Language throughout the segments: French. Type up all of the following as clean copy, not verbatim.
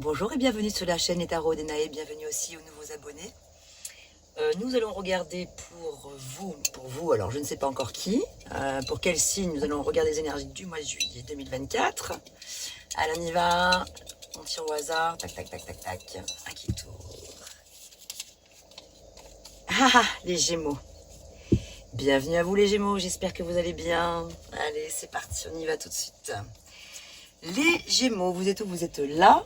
Bonjour et bienvenue sur la chaîne Les Tarots d'Enaë, bienvenue aussi aux nouveaux abonnés. Nous allons regarder pour vous, alors je ne sais pas encore qui, pour quel signe nous allons regarder les énergies du mois de juillet 2024. Allez, on y va, on tire au hasard, tac, tac, tac, tac, tac, un qui tourne. Ah, les Gémeaux. Bienvenue à vous les Gémeaux, j'espère que vous allez bien. Allez, c'est parti, on y va tout de suite. Les Gémeaux, vous êtes où? Vous êtes là.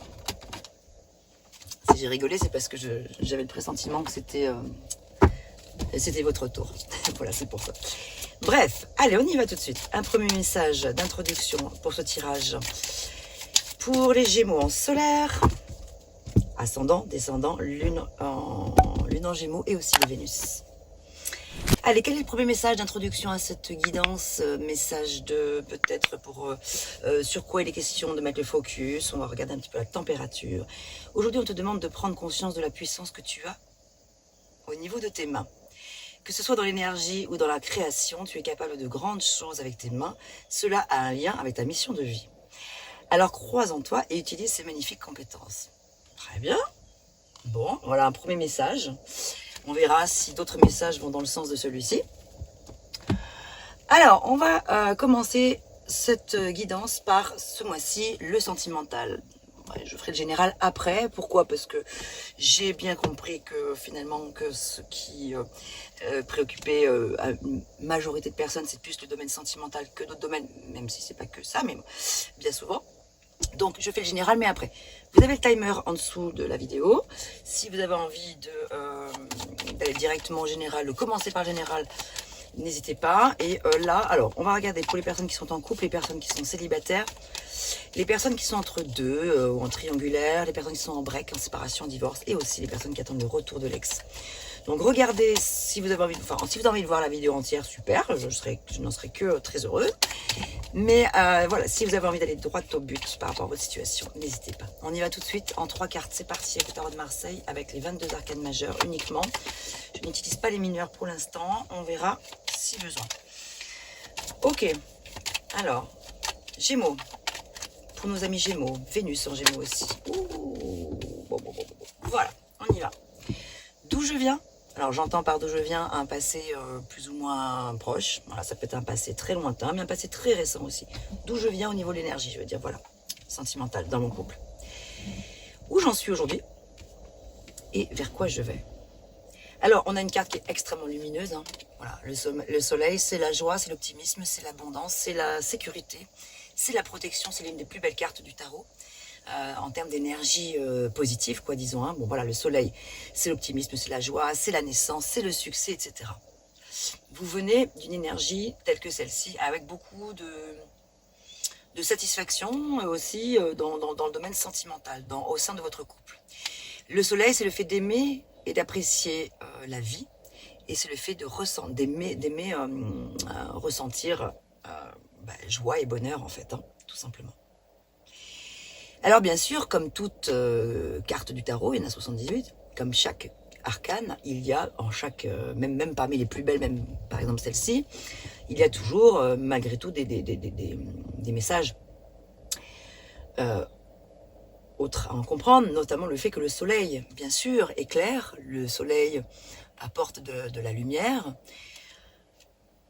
Si j'ai rigolé, c'est parce que j'avais le pressentiment que c'était votre tour. Voilà, c'est pour ça. Bref, allez, on y va tout de suite. Un premier message d'introduction pour ce tirage. Pour les Gémeaux en solaire, ascendant, descendant, lune en Gémeaux et aussi les Vénus. Allez, quel est le premier message d'introduction à cette guidance? Message de peut-être pour sur quoi il est question de mettre le focus. On va regarder un petit peu la température. Aujourd'hui, on te demande de prendre conscience de la puissance que tu as au niveau de tes mains. Que ce soit dans l'énergie ou dans la création, tu es capable de grandes choses avec tes mains. Cela a un lien avec ta mission de vie. Alors crois en toi et utilise ces magnifiques compétences. Très bien. Bon, voilà un premier message. On verra si d'autres messages vont dans le sens de celui-ci. Alors, on va commencer cette guidance par ce mois-ci, le sentimental. Ouais, je ferai le général après. Pourquoi? Parce que j'ai bien compris que finalement, que ce qui préoccupait une majorité de personnes, c'est plus le domaine sentimental que d'autres domaines, même si c'est pas que ça, mais bien souvent. Donc, je fais le général, mais après. Vous avez le timer en dessous de la vidéo. Si vous avez envie d'aller directement au général, de commencer par le général, n'hésitez pas. Et là, alors, on va regarder pour les personnes qui sont en couple, les personnes qui sont célibataires, les personnes qui sont entre deux ou en triangulaire, les personnes qui sont en break, en séparation, en divorce, et aussi les personnes qui attendent le retour de l'ex. Donc regardez si vous avez envie, si vous avez envie de voir la vidéo entière, super, je n'en serai que très heureuse. Mais voilà, si vous avez envie d'aller droit au but par rapport à votre situation, n'hésitez pas. On y va tout de suite en 3 cartes, c'est parti avec le tarot de Marseille, avec les 22 arcanes majeures uniquement. Je n'utilise pas les mineurs pour l'instant, on verra si besoin. Ok, alors, Gémeaux, pour nos amis Gémeaux, Vénus en Gémeaux aussi. Ouh, bon. Voilà, on y va. D'où je viens? Alors j'entends par d'où je viens un passé plus ou moins proche. Voilà, ça peut être un passé très lointain, mais un passé très récent aussi. D'où je viens au niveau de l'énergie, je veux dire, voilà, sentimental dans mon couple. Où j'en suis aujourd'hui et vers quoi je vais. Alors, on a une carte qui est extrêmement lumineuse. Hein. Voilà, le soleil, c'est la joie, c'est l'optimisme, c'est l'abondance, c'est la sécurité, c'est la protection, c'est l'une des plus belles cartes du tarot. En termes d'énergie positive, quoi, disons. Hein. Bon, voilà, le soleil, c'est l'optimisme, c'est la joie, c'est la naissance, c'est le succès, etc. Vous venez d'une énergie telle que celle-ci, avec beaucoup de satisfaction aussi dans le domaine sentimental, au sein de votre couple. Le soleil, c'est le fait d'aimer et d'apprécier la vie, et c'est le fait de d'aimer ressentir joie et bonheur, en fait, hein, tout simplement. Alors bien sûr, comme toute carte du tarot, il y en a 78, comme chaque arcane, il y a en chaque, même parmi les plus belles, même par exemple celle-ci, il y a toujours malgré tout des messages autres à en comprendre, notamment le fait que le soleil, bien sûr, éclaire, le soleil apporte de la lumière,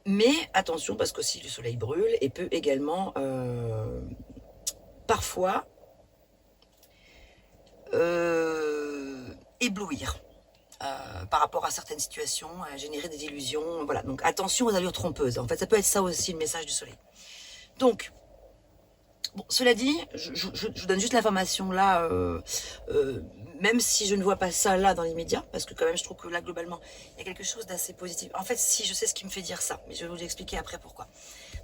mais attention parce qu'aussi le soleil brûle et peut également parfois éblouir par rapport à certaines situations, générer des illusions, voilà. Donc attention aux allures trompeuses. En fait, ça peut être ça aussi le message du soleil. Donc, bon, cela dit, je vous donne juste l'information là, même si je ne vois pas ça là dans l'immédiat, parce que quand même je trouve que là globalement il y a quelque chose d'assez positif. En fait, si je sais ce qui me fait dire ça, mais je vais vous expliquer après pourquoi.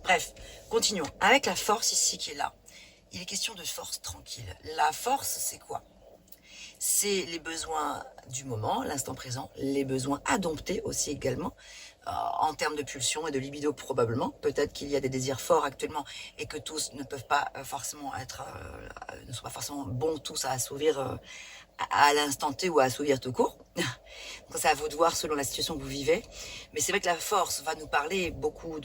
Bref, continuons. Avec la force ici qui est là, il est question de force tranquille. La force, c'est quoi? C'est les besoins du moment, l'instant présent, les besoins à dompter aussi également, en termes de pulsion et de libido probablement. Peut-être qu'il y a des désirs forts actuellement et que tous ne peuvent pas forcément être, ne sont pas forcément bons tous à assouvir à l'instant T ou à assouvir tout court. Donc c'est à vous de voir selon la situation que vous vivez. Mais c'est vrai que la force va nous parler beaucoup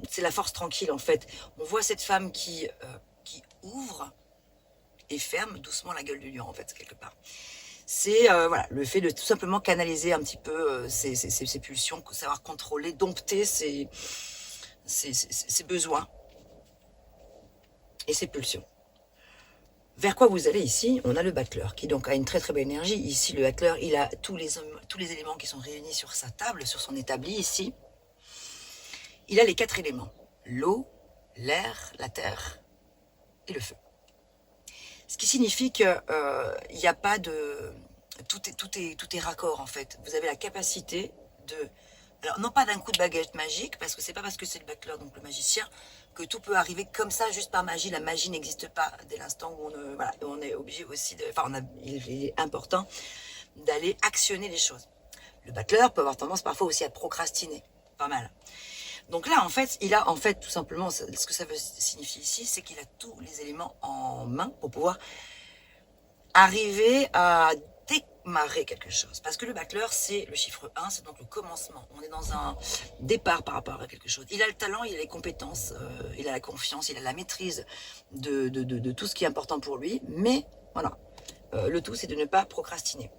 c'est la force tranquille en fait. On voit cette femme qui ouvre et ferme doucement la gueule du lion, en fait, quelque part. C'est voilà, le fait de tout simplement canaliser un petit peu ses pulsions, savoir contrôler, dompter ses besoins et ses pulsions. Vers quoi vous allez ici? On a le battleur qui donc a une très très belle énergie. Ici, le battleur, il a tous les éléments qui sont réunis sur sa table, sur son établi ici. Il a les 4 éléments. L'eau, l'air, la terre et le feu. Ce qui signifie qu'il n'y a pas de... Tout est raccord en fait. Vous avez la capacité de... Alors non pas d'un coup de baguette magique, parce que c'est pas parce que c'est le battleur, donc le magicien, que tout peut arriver comme ça, juste par magie. La magie n'existe pas dès l'instant où on est obligé aussi de... Enfin, il est important d'aller actionner les choses. Le battleur peut avoir tendance parfois aussi à procrastiner. Pas mal. Donc là, en fait, il a en fait tout simplement, ce que ça veut signifier ici, c'est qu'il a tous les éléments en main pour pouvoir arriver à démarrer quelque chose. Parce que le battleur, c'est le chiffre 1, c'est donc le commencement. On est dans un départ par rapport à quelque chose. Il a le talent, il a les compétences, il a la confiance, il a la maîtrise de tout ce qui est important pour lui. Mais voilà, le tout, c'est de ne pas procrastiner.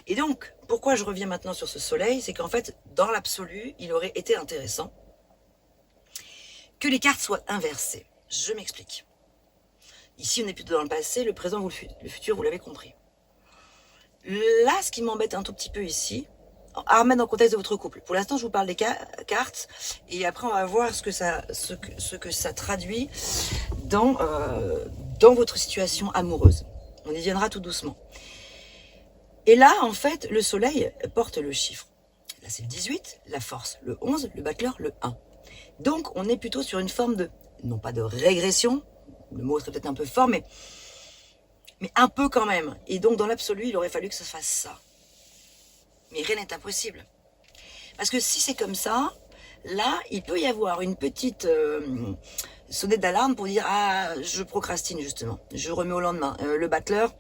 Et donc, pourquoi je reviens maintenant sur ce soleil, c'est qu'en fait, dans l'absolu, il aurait été intéressant que les cartes soient inversées. Je m'explique. Ici, on est plutôt dans le passé, le présent ou le futur, vous l'avez compris. Là, ce qui m'embête un tout petit peu ici, à remettre dans le contexte de votre couple. Pour l'instant, je vous parle des cartes, et après, on va voir ce que ça traduit dans votre situation amoureuse. On y viendra tout doucement. Et là, en fait, le soleil porte le chiffre. Là, c'est le 18, la force, le 11, le battleur, le 1. Donc, on est plutôt sur une forme de, non pas de régression, le mot serait peut-être un peu fort, mais un peu quand même. Et donc, dans l'absolu, il aurait fallu que ça fasse ça. Mais rien n'est impossible. Parce que si c'est comme ça, là, il peut y avoir une petite sonnette d'alarme pour dire « Ah, je procrastine justement, je remets au lendemain. » Le battleur,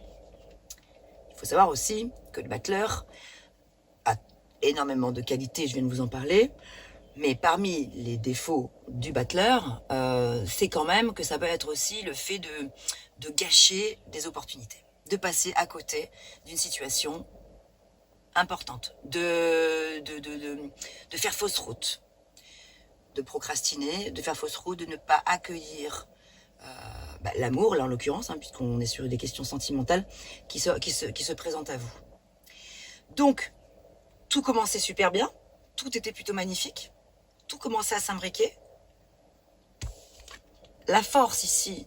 il faut savoir aussi que le battleur a énormément de qualités, je viens de vous en parler. Mais parmi les défauts du battleur, c'est quand même que ça peut être aussi le fait de gâcher des opportunités, de passer à côté d'une situation importante, de faire fausse route, de procrastiner, de faire fausse route, de ne pas accueillir l'amour, là en l'occurrence, hein, puisqu'on est sur des questions sentimentales qui se présentent à vous. Donc, tout commençait super bien, tout était plutôt magnifique. Tout commençait à s'imbriquer. La force ici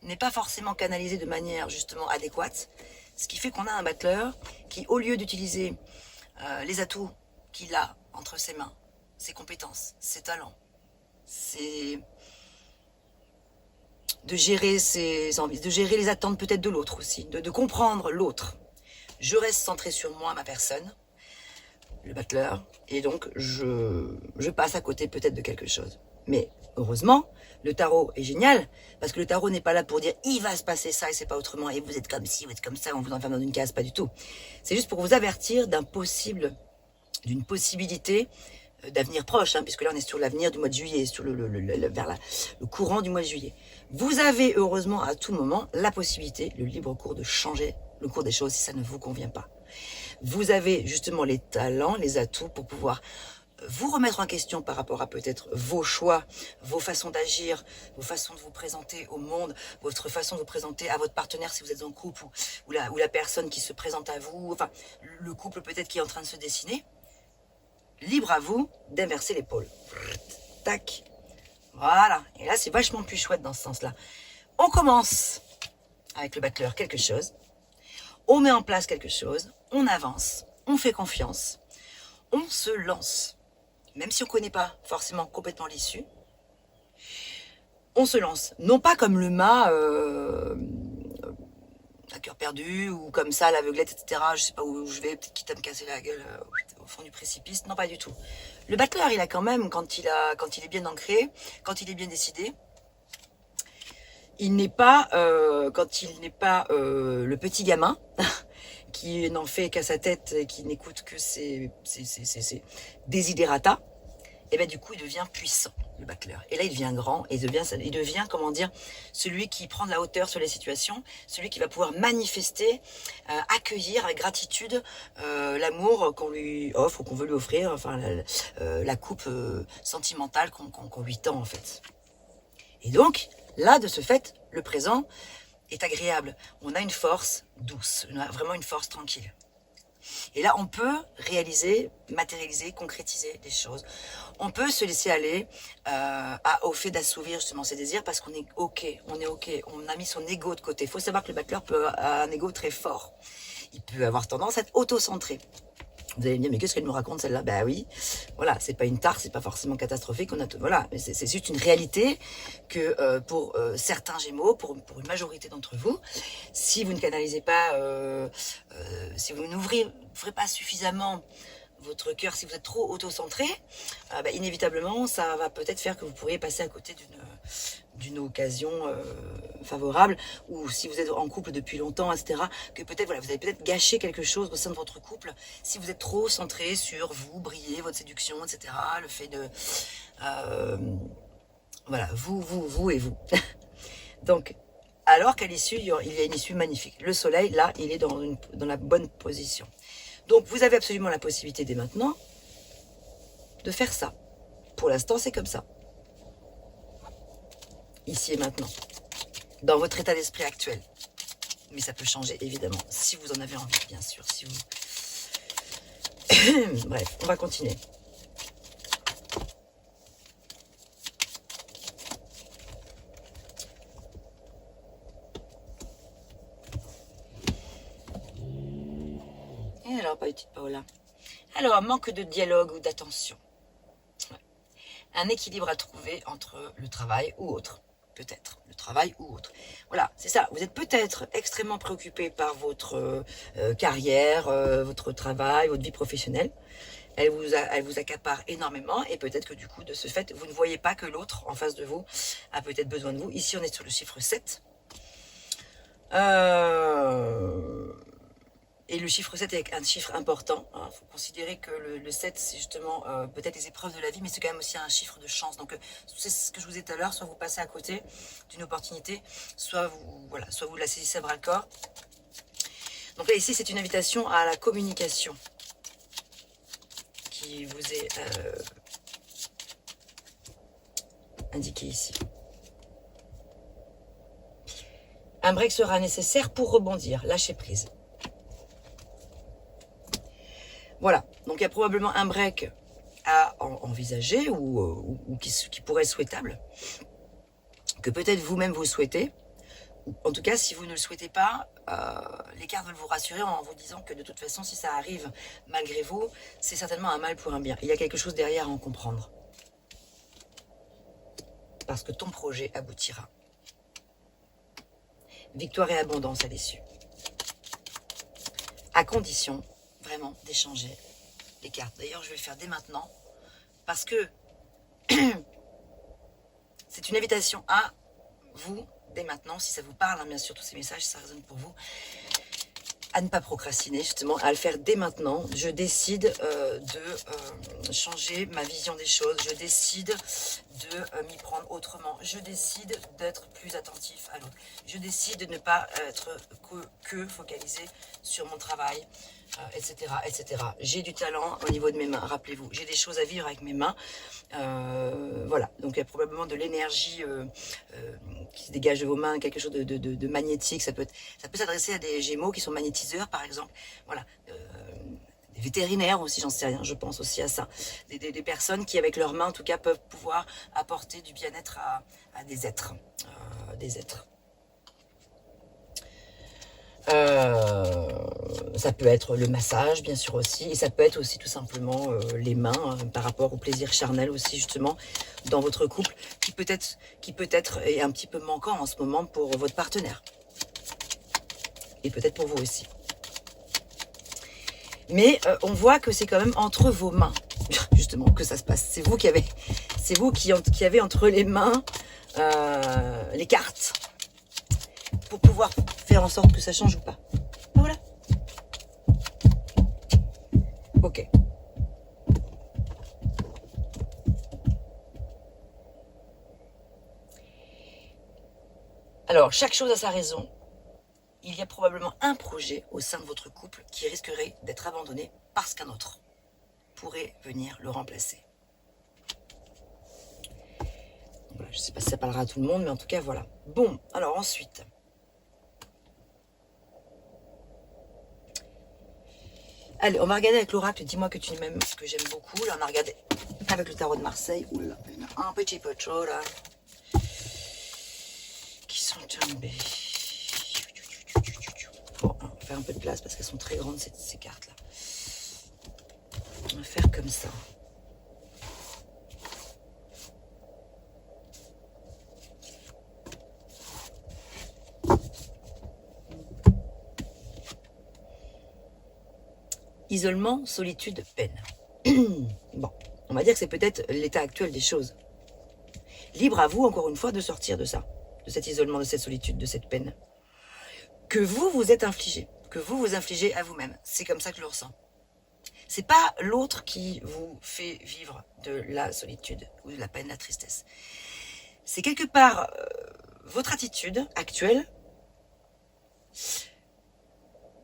n'est pas forcément canalisée de manière justement adéquate, ce qui fait qu'on a un battleur qui, au lieu d'utiliser les atouts qu'il a entre ses mains, ses compétences, ses talents, de gérer ses envies, de gérer les attentes peut-être de l'autre aussi, de comprendre l'autre. Je reste centré sur moi, ma personne, le battleur, et donc je passe à côté peut-être de quelque chose. Mais heureusement, le tarot est génial, parce que le tarot n'est pas là pour dire il va se passer ça et c'est pas autrement, et vous êtes comme ci, vous êtes comme ça, on vous enferme dans une case, pas du tout. C'est juste pour vous avertir d'une possibilité d'avenir proche, hein, puisque là on est sur l'avenir du mois de juillet, sur vers le courant du mois de juillet. Vous avez heureusement à tout moment la possibilité, le libre cours de changer le cours des choses si ça ne vous convient pas. Vous avez justement les talents, les atouts pour pouvoir vous remettre en question par rapport à peut-être vos choix, vos façons d'agir, vos façons de vous présenter au monde, votre façon de vous présenter à votre partenaire si vous êtes en couple ou la personne qui se présente à vous, enfin le couple peut-être qui est en train de se dessiner. Libre à vous d'inverser l'épaule. Tac. Voilà. Et là, c'est vachement plus chouette dans ce sens-là. On commence avec le battleur quelque chose. On met en place quelque chose. On avance. On fait confiance. On se lance. Même si on ne connaît pas forcément complètement l'issue. On se lance. Non pas comme le mât à cœur perdu ou comme ça, l'aveuglette, etc. Je sais pas où je vais, peut-être quitte à me casser la gueule au fond du précipice. Non, pas du tout. Le battleur, il a quand même, quand il est bien ancré, quand il est bien décidé, il n'est pas, le petit gamin qui n'en fait qu'à sa tête et qui n'écoute que ses desiderata. et bien du coup il devient puissant, le bâcleur. Et là il devient grand, et il devient, comment dire, celui qui prend de la hauteur sur les situations, celui qui va pouvoir manifester, accueillir avec gratitude l'amour qu'on lui offre ou qu'on veut lui offrir, enfin la coupe sentimentale qu'on lui tend en fait. Et donc, là, de ce fait, le présent est agréable. On a une force douce, vraiment une force tranquille. Et là, on peut réaliser, matérialiser, concrétiser des choses. On peut se laisser aller au fait d'assouvir justement ses désirs parce qu'on est OK, on a mis son ego de côté. Il faut savoir que le bâcleur peut avoir un ego très fort. Il peut avoir tendance à être auto-centré. Vous allez me dire, mais qu'est-ce qu'elle nous raconte celle-là? Ben oui, voilà, c'est pas une tare, c'est pas forcément catastrophique. Voilà, mais c'est juste une réalité que pour certains Gémeaux, pour une majorité d'entre vous, si vous ne canalisez pas, si vous n'ouvrez pas suffisamment votre cœur, si vous êtes trop auto-centré, ben, inévitablement, ça va peut-être faire que vous pourriez passer à côté d'une occasion favorable, ou si vous êtes en couple depuis longtemps, etc., que peut-être, voilà, vous avez peut-être gâché quelque chose au sein de votre couple, si vous êtes trop centré sur vous, briller, votre séduction, etc., le fait de... voilà, vous et vous. Donc, alors qu'à l'issue, il y a une issue magnifique. Le soleil, là, il est dans la bonne position. Donc, vous avez absolument la possibilité dès maintenant de faire ça. Pour l'instant, c'est comme ça. Ici et maintenant. Dans votre état d'esprit actuel. Mais ça peut changer, évidemment. Si vous en avez envie, bien sûr. Si vous... Bref, on va continuer. Et alors, petite Paola. Alors, manque de dialogue ou d'attention. Ouais. Un équilibre à trouver entre le travail ou autre. Peut-être, le travail ou autre. Voilà, c'est ça. Vous êtes peut-être extrêmement préoccupé par votre carrière, votre travail, votre vie professionnelle. Elle vous accapare énormément et peut-être que du coup, de ce fait, vous ne voyez pas que l'autre en face de vous a peut-être besoin de vous. Ici, on est sur le chiffre 7. Et le chiffre 7 est un chiffre important. Il faut considérer que le 7, c'est justement peut-être les épreuves de la vie, mais c'est quand même aussi un chiffre de chance. Donc, c'est ce que je vous ai dit tout à l'heure, soit vous passez à côté d'une opportunité, soit vous la saisissez à bras-le-corps. Donc là, ici, c'est une invitation à la communication qui vous est indiquée ici. Un break sera nécessaire pour rebondir, lâcher prise. Voilà, donc il y a probablement un break à envisager ou qui pourrait être souhaitable, que peut-être vous-même vous souhaitez. En tout cas, si vous ne le souhaitez pas, les cartes veulent vous rassurer en vous disant que de toute façon, si ça arrive malgré vous, c'est certainement un mal pour un bien. Il y a quelque chose derrière à en comprendre. Parce que ton projet aboutira. Victoire et abondance à l'issue. À condition vraiment d'échanger les cartes. D'ailleurs, je vais le faire dès maintenant parce que c'est une invitation à vous dès maintenant, si ça vous parle, hein, bien sûr, tous ces messages, ça résonne pour vous, à ne pas procrastiner, justement, à le faire dès maintenant. Je décide de changer ma vision des choses, je décide de m'y prendre autrement, je décide d'être plus attentif à l'autre, je décide de ne pas être que focalisé sur mon travail, etc., etc. J'ai du talent au niveau de mes mains, rappelez-vous, j'ai des choses à vivre avec mes mains, voilà, donc il y a probablement de l'énergie qui se dégage de vos mains, quelque chose de magnétique, ça peut s'adresser à des Gémeaux qui sont magnétiseurs, par exemple, voilà, des vétérinaires aussi, j'en sais rien, je pense aussi à ça, des personnes qui, avec leurs mains, en tout cas, peuvent pouvoir apporter du bien-être à des êtres, ça peut être le massage, bien sûr aussi, et ça peut être aussi tout simplement les mains par rapport au plaisir charnel aussi, justement, dans votre couple, qui peut-être est un petit peu manquant en ce moment pour votre partenaire. Et peut-être pour vous aussi. Mais on voit que c'est quand même entre vos mains, justement, que ça se passe. C'est vous qui avez entre les mains les cartes pour pouvoir faire en sorte que ça change ou pas. Voilà. Ok. Alors, chaque chose a sa raison. Il y a probablement un projet au sein de votre couple qui risquerait d'être abandonné parce qu'un autre pourrait venir le remplacer. Voilà, je ne sais pas si ça parlera à tout le monde, mais en tout cas, voilà. Bon, alors ensuite. Allez, on va regarder avec l'oracle. Dis-moi que tu m'aimes, ce que j'aime beaucoup. Là, on a regardé avec le tarot de Marseille. Oula, il y en a un petit peu trop, là. Qui sont tombés. Bon, on va faire un peu de place parce qu'elles sont très grandes, ces cartes-là. On va faire comme ça. Isolement, solitude, peine. Bon, on va dire que c'est peut-être l'état actuel des choses. Libre à vous, encore une fois, de sortir de ça, de cet isolement, de cette solitude, de cette peine. Que vous vous êtes infligé, que vous vous infligez à vous-même. C'est comme ça que je le ressens. C'est pas l'autre qui vous fait vivre de la solitude ou de la peine, la tristesse. C'est quelque part votre attitude actuelle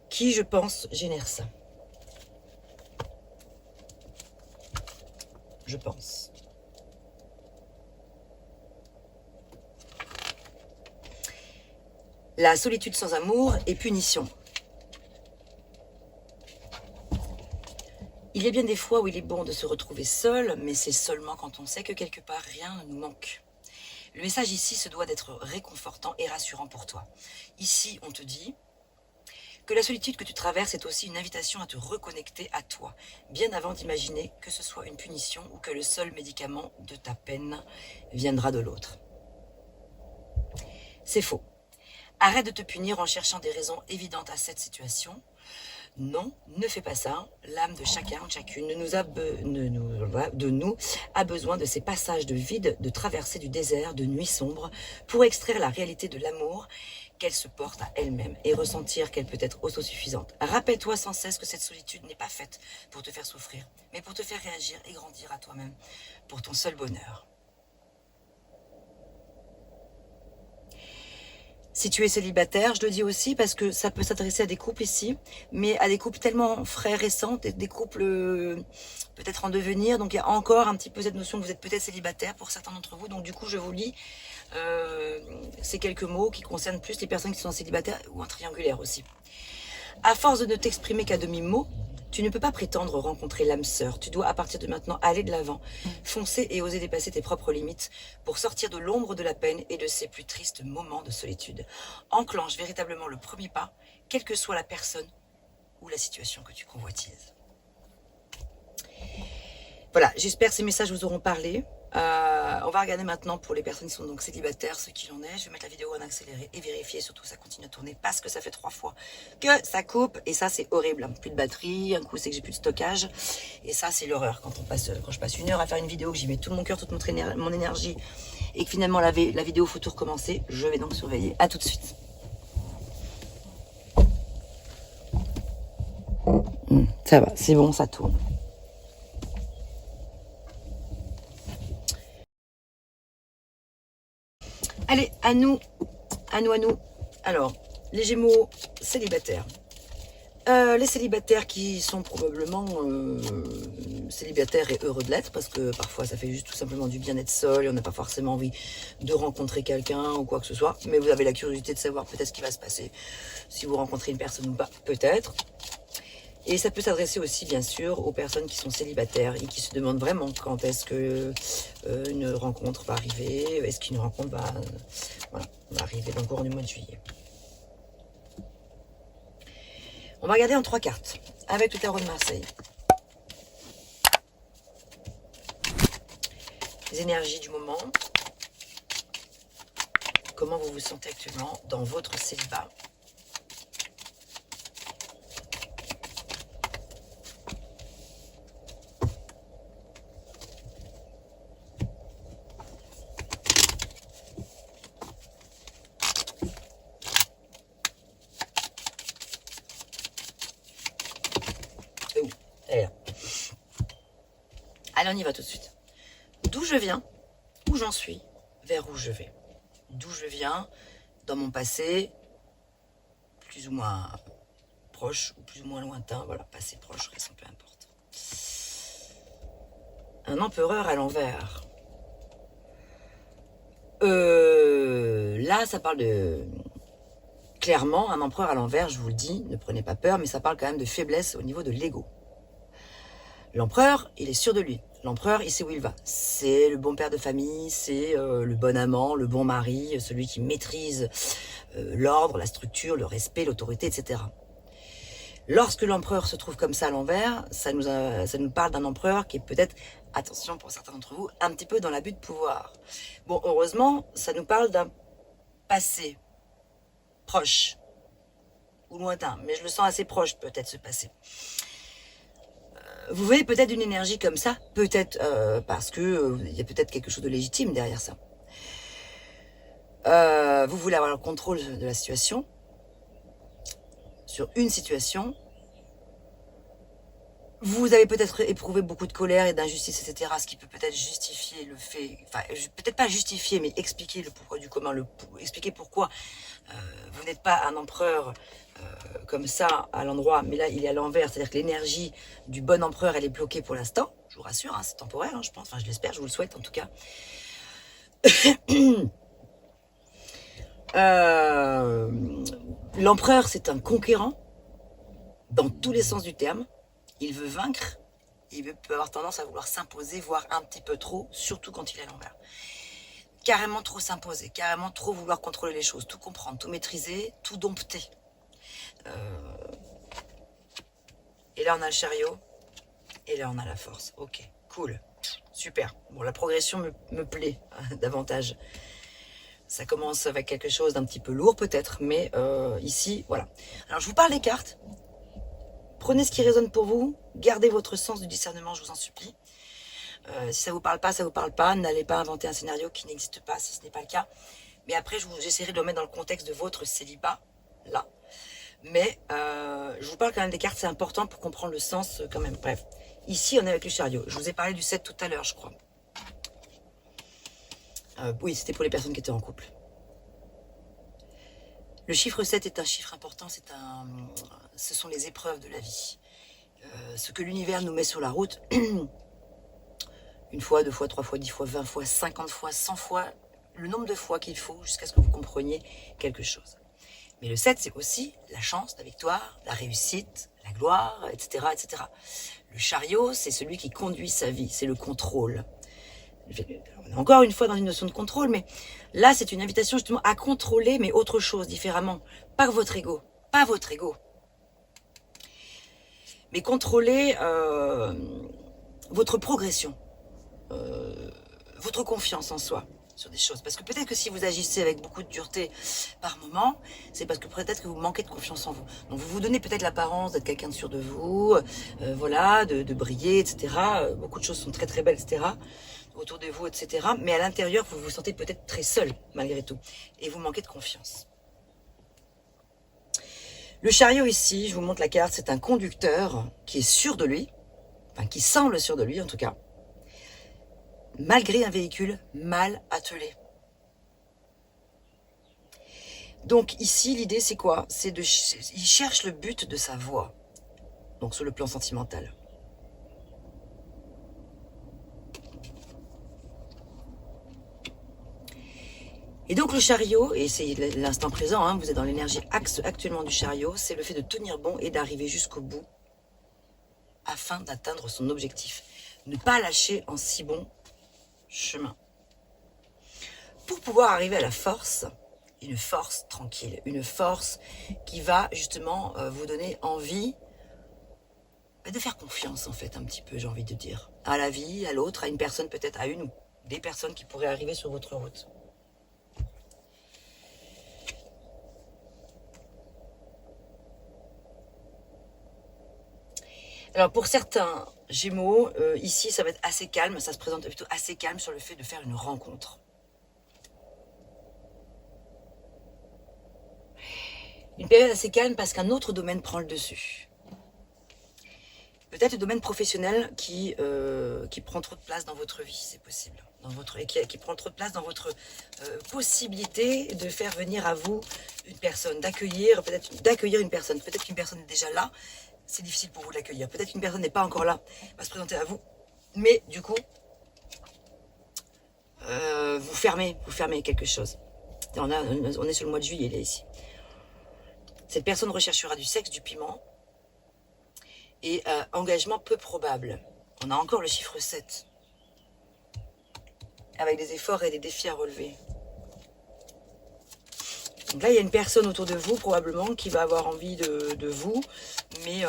qui, je pense, génère ça. Je pense. La solitude sans amour et punition. Il y a bien des fois où il est bon de se retrouver seul, mais c'est seulement quand on sait que quelque part rien ne nous manque. Le message ici se doit d'être réconfortant et rassurant pour toi. Ici, on te dit que la solitude que tu traverses est aussi une invitation à te reconnecter à toi, bien avant d'imaginer que ce soit une punition ou que le seul médicament de ta peine viendra de l'autre. C'est faux. Arrête de te punir en cherchant des raisons évidentes à cette situation. Non, ne fais pas ça. L'âme de chacun, de chacune de nous a besoin de ces passages de vide, de traversée du désert, de nuits sombres, pour extraire la réalité de l'amour qu'elle se porte à elle-même et ressentir qu'elle peut être autosuffisante. Rappelle-toi sans cesse que cette solitude n'est pas faite pour te faire souffrir, mais pour te faire réagir et grandir à toi-même, pour ton seul bonheur. Si tu es célibataire, je le dis aussi parce que ça peut s'adresser à des couples ici, mais à des couples tellement frais, récents, des couples peut-être en devenir. Donc il y a encore un petit peu cette notion que vous êtes peut-être célibataire pour certains d'entre vous. Donc du coup, je vous lis ces quelques mots qui concernent plus les personnes qui sont célibataires ou en triangulaire aussi. À force de ne t'exprimer qu'à demi-mot, tu ne peux pas prétendre rencontrer l'âme sœur. Tu dois à partir de maintenant aller de l'avant, foncer et oser dépasser tes propres limites pour sortir de l'ombre de la peine et de ces plus tristes moments de solitude. Enclenche véritablement le premier pas, quelle que soit la personne ou la situation que tu convoitises. Voilà, j'espère que ces messages vous auront parlé. On va regarder maintenant pour les personnes qui sont donc célibataires ce qu'il en est. Je vais mettre la vidéo en accéléré et vérifier surtout que ça continue à tourner parce que ça fait 3 fois que ça coupe et ça c'est horrible. Plus de batterie, un coup c'est que j'ai plus de stockage et ça c'est l'horreur quand je passe 1 heure à faire une vidéo, que j'y mets tout mon cœur, toute mon énergie et que finalement la vidéo faut tout recommencer. Je vais donc surveiller. À tout de suite. Ça va, c'est bon, ça tourne. Allez, à nous. Alors, les Gémeaux célibataires. Les célibataires qui sont probablement célibataires et heureux de l'être, parce que parfois ça fait juste tout simplement du bien d'être seul et on n'a pas forcément envie de rencontrer quelqu'un ou quoi que ce soit, mais vous avez la curiosité de savoir peut-être ce qui va se passer, si vous rencontrez une personne ou pas, peut-être. Et ça peut s'adresser aussi, bien sûr, aux personnes qui sont célibataires et qui se demandent vraiment quand est-ce que une rencontre va arriver, est-ce qu'une rencontre va arriver dans le courant du mois de juillet. On va regarder en 3 cartes, avec le tarot de Marseille. Les énergies du moment. Comment vous vous sentez actuellement dans votre célibat. Allez, on y va tout de suite. D'où je viens, où j'en suis, vers où je vais. D'où je viens, dans mon passé, plus ou moins proche ou plus ou moins lointain, voilà, passé, proche, récent, peu importe. Un empereur à l'envers. Là, ça parle de... Clairement, un empereur à l'envers, je vous le dis, ne prenez pas peur, mais ça parle quand même de faiblesse au niveau de l'ego. L'empereur, il est sûr de lui. L'empereur, il sait où il va. C'est le bon père de famille, c'est le bon amant, le bon mari, celui qui maîtrise l'ordre, la structure, le respect, l'autorité, etc. Lorsque l'empereur se trouve comme ça à l'envers, ça nous parle d'un empereur qui est peut-être, attention pour certains d'entre vous, un petit peu dans l'abus de pouvoir. Bon, heureusement, ça nous parle d'un passé proche ou lointain, mais je le sens assez proche peut-être ce passé. Vous voyez peut-être une énergie comme ça, peut-être parce que il y a peut-être quelque chose de légitime derrière ça. Vous voulez avoir le contrôle de la situation, sur une situation. Vous avez peut-être éprouvé beaucoup de colère et d'injustice, etc. Ce qui peut peut-être justifier le fait, enfin peut-être pas justifier, mais expliquer le pourquoi du comment, expliquer pourquoi vous n'êtes pas un empereur comme ça à l'endroit, mais là il est à l'envers, c'est-à-dire que l'énergie du bon empereur elle est bloquée pour l'instant. Je vous rassure, hein, c'est temporaire, hein, je pense, enfin je l'espère, je vous le souhaite en tout cas. L'empereur c'est un conquérant dans tous les sens du terme. Il veut vaincre, il peut avoir tendance à vouloir s'imposer, voire un petit peu trop, surtout quand il est à l'envers. Carrément trop s'imposer, carrément trop vouloir contrôler les choses, tout comprendre, tout maîtriser, tout dompter. Et là on a le chariot, et là on a la force. Ok, cool, super. Bon, la progression me plaît davantage. Ça commence avec quelque chose d'un petit peu lourd peut-être, mais ici, voilà. Alors je vous parle des cartes. Prenez ce qui résonne pour vous, gardez votre sens du discernement, je vous en supplie. Si ça vous parle pas, ça vous parle pas. N'allez pas inventer un scénario qui n'existe pas si ce n'est pas le cas. Mais après, j'essaierai de le mettre dans le contexte de votre célibat, là. Mais je vous parle quand même des cartes, c'est important pour comprendre le sens quand même. Bref, ici on est avec le chariot. Je vous ai parlé du 7 tout à l'heure, je crois. Oui, c'était pour les personnes qui étaient en couple. Le chiffre 7 est un chiffre important, ce sont les épreuves de la vie. Ce que l'univers nous met sur la route, une fois, 2 fois, 3 fois, 10 fois, 20 fois, 50 fois, 100 fois, le nombre de fois qu'il faut jusqu'à ce que vous compreniez quelque chose. Mais le 7, c'est aussi la chance, la victoire, la réussite, la gloire, etc., etc. Le chariot, c'est celui qui conduit sa vie, c'est le contrôle. On est encore une fois dans une notion de contrôle, mais là, c'est une invitation justement à contrôler, mais autre chose, différemment. Pas votre ego, pas votre ego. Mais contrôler votre progression, votre confiance en soi sur des choses. Parce que peut-être que si vous agissez avec beaucoup de dureté par moment, c'est parce que peut-être que vous manquez de confiance en vous. Donc vous vous donnez peut-être l'apparence d'être quelqu'un de sûr de vous, voilà, de briller, etc. Beaucoup de choses sont très très belles, etc. autour de vous, etc. Mais à l'intérieur, vous vous sentez peut-être très seul, malgré tout. Et vous manquez de confiance. Le chariot ici, je vous montre la carte, c'est un conducteur qui est sûr de lui, enfin qui semble sûr de lui en tout cas, malgré un véhicule mal attelé. Donc ici, l'idée c'est quoi? Il cherche le but de sa voie, donc sur le plan sentimental. Et donc le chariot, et c'est l'instant présent, hein, vous êtes dans l'énergie actuellement du chariot, c'est le fait de tenir bon et d'arriver jusqu'au bout afin d'atteindre son objectif. Ne pas lâcher en si bon chemin. Pour pouvoir arriver à la force, une force tranquille, une force qui va justement vous donner envie de faire confiance en fait un petit peu, j'ai envie de dire, à la vie, à l'autre, à une personne peut-être, à une ou des personnes qui pourraient arriver sur votre route. Alors pour certains Gémeaux, ici ça va être assez calme, ça se présente plutôt assez calme sur le fait de faire une rencontre. Une période assez calme parce qu'un autre domaine prend le dessus. Peut-être le domaine professionnel qui prend trop de place dans votre vie, c'est possible. Qui prend trop de place dans votre possibilité de faire venir à vous une personne, d'accueillir une personne. Peut-être qu'une personne est déjà là, c'est difficile pour vous de l'accueillir. Peut-être qu'une personne n'est pas encore là, va se présenter à vous. Mais du coup, vous fermez quelque chose. On est sur le mois de juillet, là, ici. Cette personne recherchera du sexe, du piment. Et engagement peu probable. On a encore le chiffre 7. Avec des efforts et des défis à relever. Donc là, il y a une personne autour de vous, probablement, qui va avoir envie de vous. Mais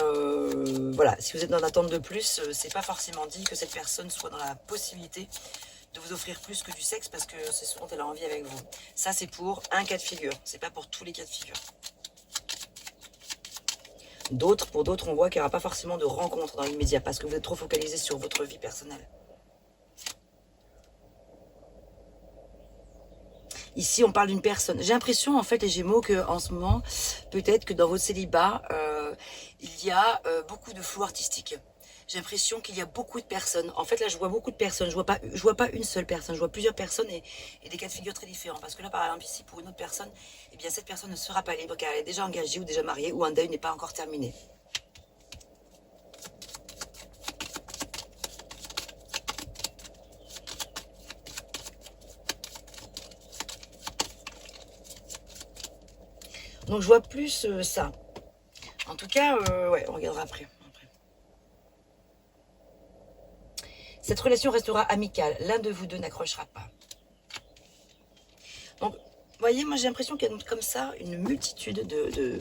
voilà, si vous êtes dans l'attente de plus, c'est pas forcément dit que cette personne soit dans la possibilité de vous offrir plus que du sexe, parce que c'est ce dont elle a envie avec vous. Ça, c'est pour un cas de figure. C'est pas pour tous les cas de figure. Pour d'autres, on voit qu'il n'y aura pas forcément de rencontre dans l'immédiat, parce que vous êtes trop focalisé sur votre vie personnelle. Ici, on parle d'une personne. J'ai l'impression, en fait, les Gémeaux, qu'en ce moment, peut-être que dans votre célibat, il y a beaucoup de flou artistique. J'ai l'impression qu'il y a beaucoup de personnes. En fait, là, je vois beaucoup de personnes. Je vois pas une seule personne. Je vois plusieurs personnes et des cas de figure très différents. Parce que là, par exemple, ici, pour une autre personne, eh bien, cette personne ne sera pas libre car elle est déjà engagée ou déjà mariée ou un deuil n'est pas encore terminé. Donc, je vois plus ça. En tout cas, ouais, on regardera après. Cette relation restera amicale. L'un de vous deux n'accrochera pas. Donc, vous voyez, moi j'ai l'impression qu'il y a comme ça une multitude de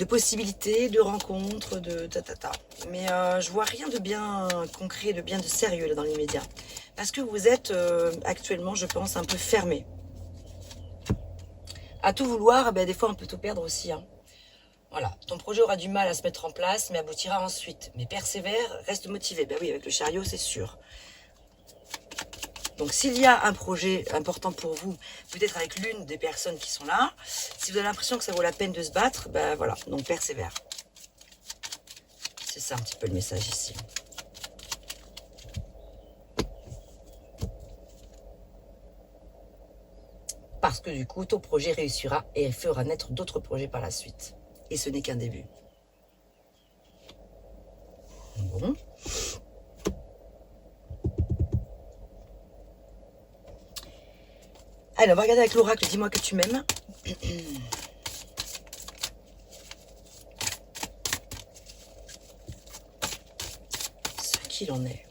possibilités, de rencontres, de ta. Mais je vois rien de bien concret, de bien de sérieux là, dans l'immédiat. Parce que vous êtes actuellement, je pense, un peu fermé. À tout vouloir, ben, des fois on peut tout perdre aussi. Hein. Voilà, ton projet aura du mal à se mettre en place, mais aboutira ensuite. Mais persévère, reste motivé. Ben oui, avec le chariot, c'est sûr. Donc s'il y a un projet important pour vous, peut-être avec l'une des personnes qui sont là, si vous avez l'impression que ça vaut la peine de se battre, ben voilà, donc persévère. C'est ça un petit peu le message ici. Parce que du coup, ton projet réussira et fera naître d'autres projets par la suite. Et ce n'est qu'un début. Bon. Allez, on va regarder avec l'oracle. Dis-moi que tu m'aimes. Ce qu'il en est.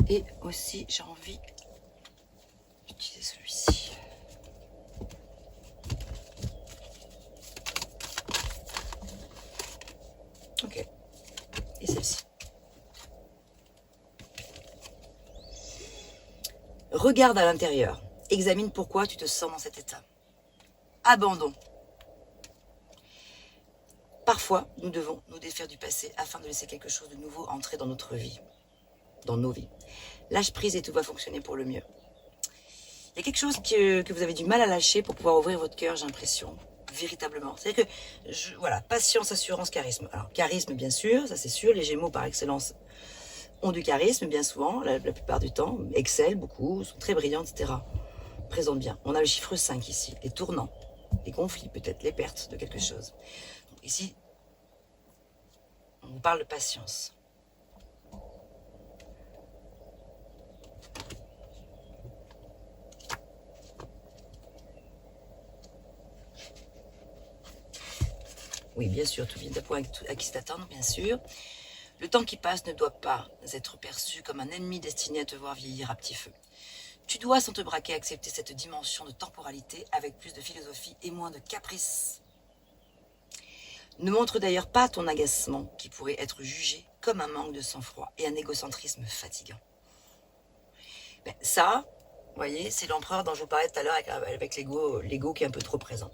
Et aussi, j'ai envie d'utiliser celui-ci. Ok. Et celle-ci. Regarde à l'intérieur. Examine pourquoi tu te sens dans cet état. Abandon. Parfois, nous devons nous défaire du passé afin de laisser quelque chose de nouveau entrer dans notre vie, dans nos vies. Lâche prise et tout va fonctionner pour le mieux. Il y a quelque chose que vous avez du mal à lâcher pour pouvoir ouvrir votre cœur, j'ai l'impression, véritablement. C'est-à-dire que, voilà, patience, assurance, charisme. Alors, charisme, bien sûr, ça c'est sûr, les Gémeaux par excellence ont du charisme, bien souvent, la plupart du temps, excellent beaucoup, sont très brillants, etc. Présentent bien. On a le chiffre 5 ici, les tournants, les conflits peut-être, les pertes de quelque chose. Donc, ici, on vous parle de patience. Oui, bien sûr, tout vient d'un point à qui s'attendre, bien sûr. Le temps qui passe ne doit pas être perçu comme un ennemi destiné à te voir vieillir à petit feu. Tu dois, sans te braquer, accepter cette dimension de temporalité avec plus de philosophie et moins de caprice. Ne montre d'ailleurs pas ton agacement qui pourrait être jugé comme un manque de sang-froid et un égocentrisme fatigant. Ben, ça, voyez, c'est l'empereur dont je vous parlais tout à l'heure avec l'ego qui est un peu trop présent.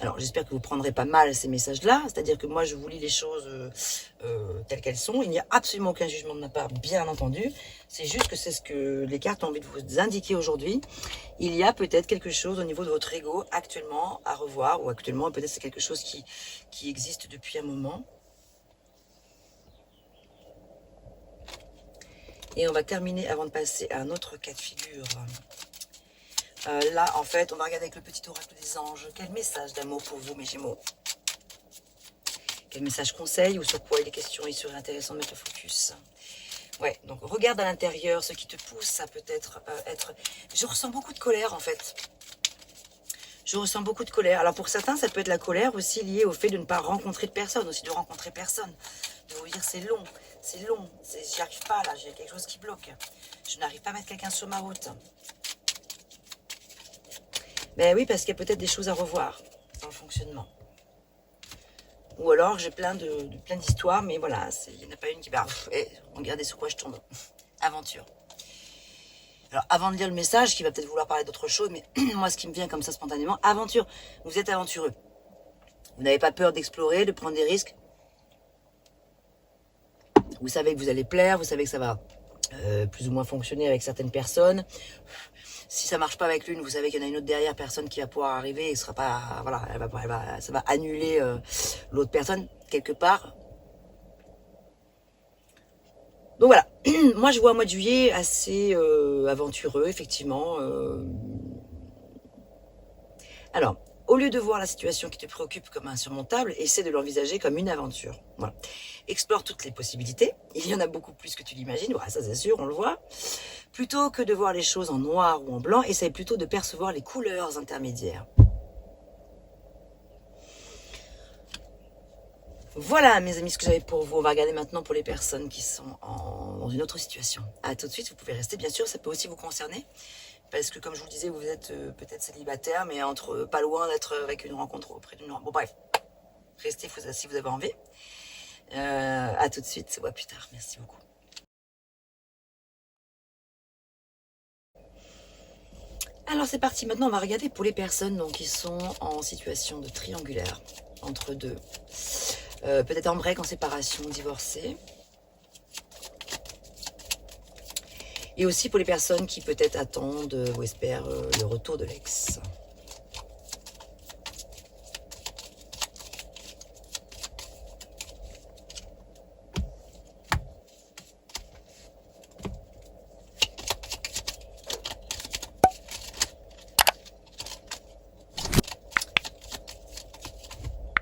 Alors, j'espère que vous ne prendrez pas mal ces messages-là, c'est-à-dire que moi, je vous lis les choses telles qu'elles sont. Il n'y a absolument aucun jugement de ma part, bien entendu. C'est juste que c'est ce que les cartes ont envie de vous indiquer aujourd'hui. Il y a peut-être quelque chose au niveau de votre ego actuellement à revoir, ou actuellement, peut-être c'est quelque chose qui existe depuis un moment. Et on va terminer avant de passer à un autre cas de figure. Là, en fait, on va regarder avec le petit oracle des anges. Quel message d'amour pour vous, mes Gémeaux? Quel message conseil ou sur quoi il est question? Il serait intéressant de mettre le focus. Ouais, donc regarde à l'intérieur ce qui te pousse à peut-être être... Je ressens beaucoup de colère, en fait. Je ressens beaucoup de colère. Alors, pour certains, ça peut être la colère aussi liée au fait de ne pas rencontrer de personne, aussi de rencontrer personne. De vous dire, c'est long, j'y arrive pas, là, j'ai quelque chose qui bloque. Je n'arrive pas à mettre quelqu'un sur ma route. Ben oui, parce qu'il y a peut-être des choses à revoir dans le fonctionnement. Ou alors, j'ai plein d'histoires, mais voilà, il n'y en a pas une qui va... regardez sur quoi je tombe. Aventure. Alors, avant de lire le message, qui va peut-être vouloir parler d'autre chose, mais moi, ce qui me vient comme ça spontanément, aventure. Vous êtes aventureux. Vous n'avez pas peur d'explorer, de prendre des risques. Vous savez que vous allez plaire, vous savez que ça va plus ou moins fonctionner avec certaines personnes. Si ça marche pas avec l'une, vous savez qu'il y en a une autre derrière, personne qui va pouvoir arriver et sera pas, voilà, ça va annuler l'autre personne quelque part. Donc voilà, moi je vois un mois de juillet assez aventureux, effectivement. Alors, au lieu de voir la situation qui te préoccupe comme insurmontable, essaie de l'envisager comme une aventure. Voilà. Explore toutes les possibilités. Il y en a beaucoup plus que tu l'imagines. Voilà, ça c'est sûr, on le voit. Plutôt que de voir les choses en noir ou en blanc, essaye plutôt de percevoir les couleurs intermédiaires. Voilà, mes amis, ce que j'avais pour vous. On va regarder maintenant pour les personnes qui sont dans une autre situation. À tout de suite, vous pouvez rester, bien sûr, ça peut aussi vous concerner. Parce que, comme je vous le disais, vous êtes peut-être célibataire, mais pas loin d'être avec une rencontre auprès d'une... Bon, bref, restez si vous avez envie. À tout de suite, ou à plus tard. Merci beaucoup. Alors, c'est parti. Maintenant, on va regarder pour les personnes donc, qui sont en situation de triangulaire, entre deux. Peut-être en break, en séparation, divorcée. Et aussi pour les personnes qui peut-être attendent ou espèrent le retour de l'ex.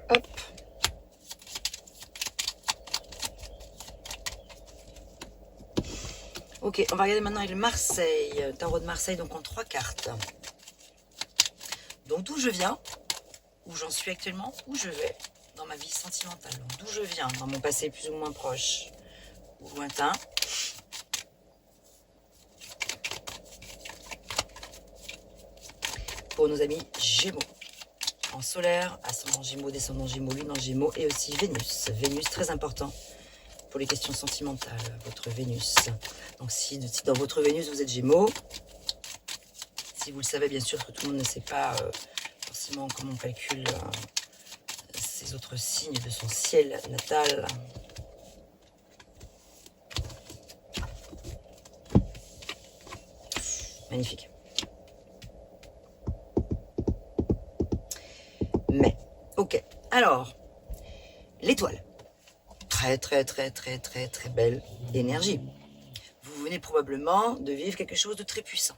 Hop. Ok, on va regarder maintenant avec le Marseille, tarot de Marseille, donc en 3 cartes. Donc d'où je viens, où j'en suis actuellement, où je vais dans ma vie sentimentale. Donc d'où je viens, dans mon passé plus ou moins proche ou lointain. Pour nos amis Gémeaux, en solaire, ascendant Gémeaux, descendant Gémeaux, lune en Gémeaux et aussi Vénus. Vénus, très important pour les questions sentimentales, votre Vénus. Donc si dans votre Vénus vous êtes Gémeaux, si vous le savez bien sûr que tout le monde ne sait pas forcément comment on calcule ces autres signes de son ciel natal. Magnifique. Mais, ok. Alors, l'étoile. Très, très, très, très, très, très belle énergie. Vous venez probablement de vivre quelque chose de très puissant.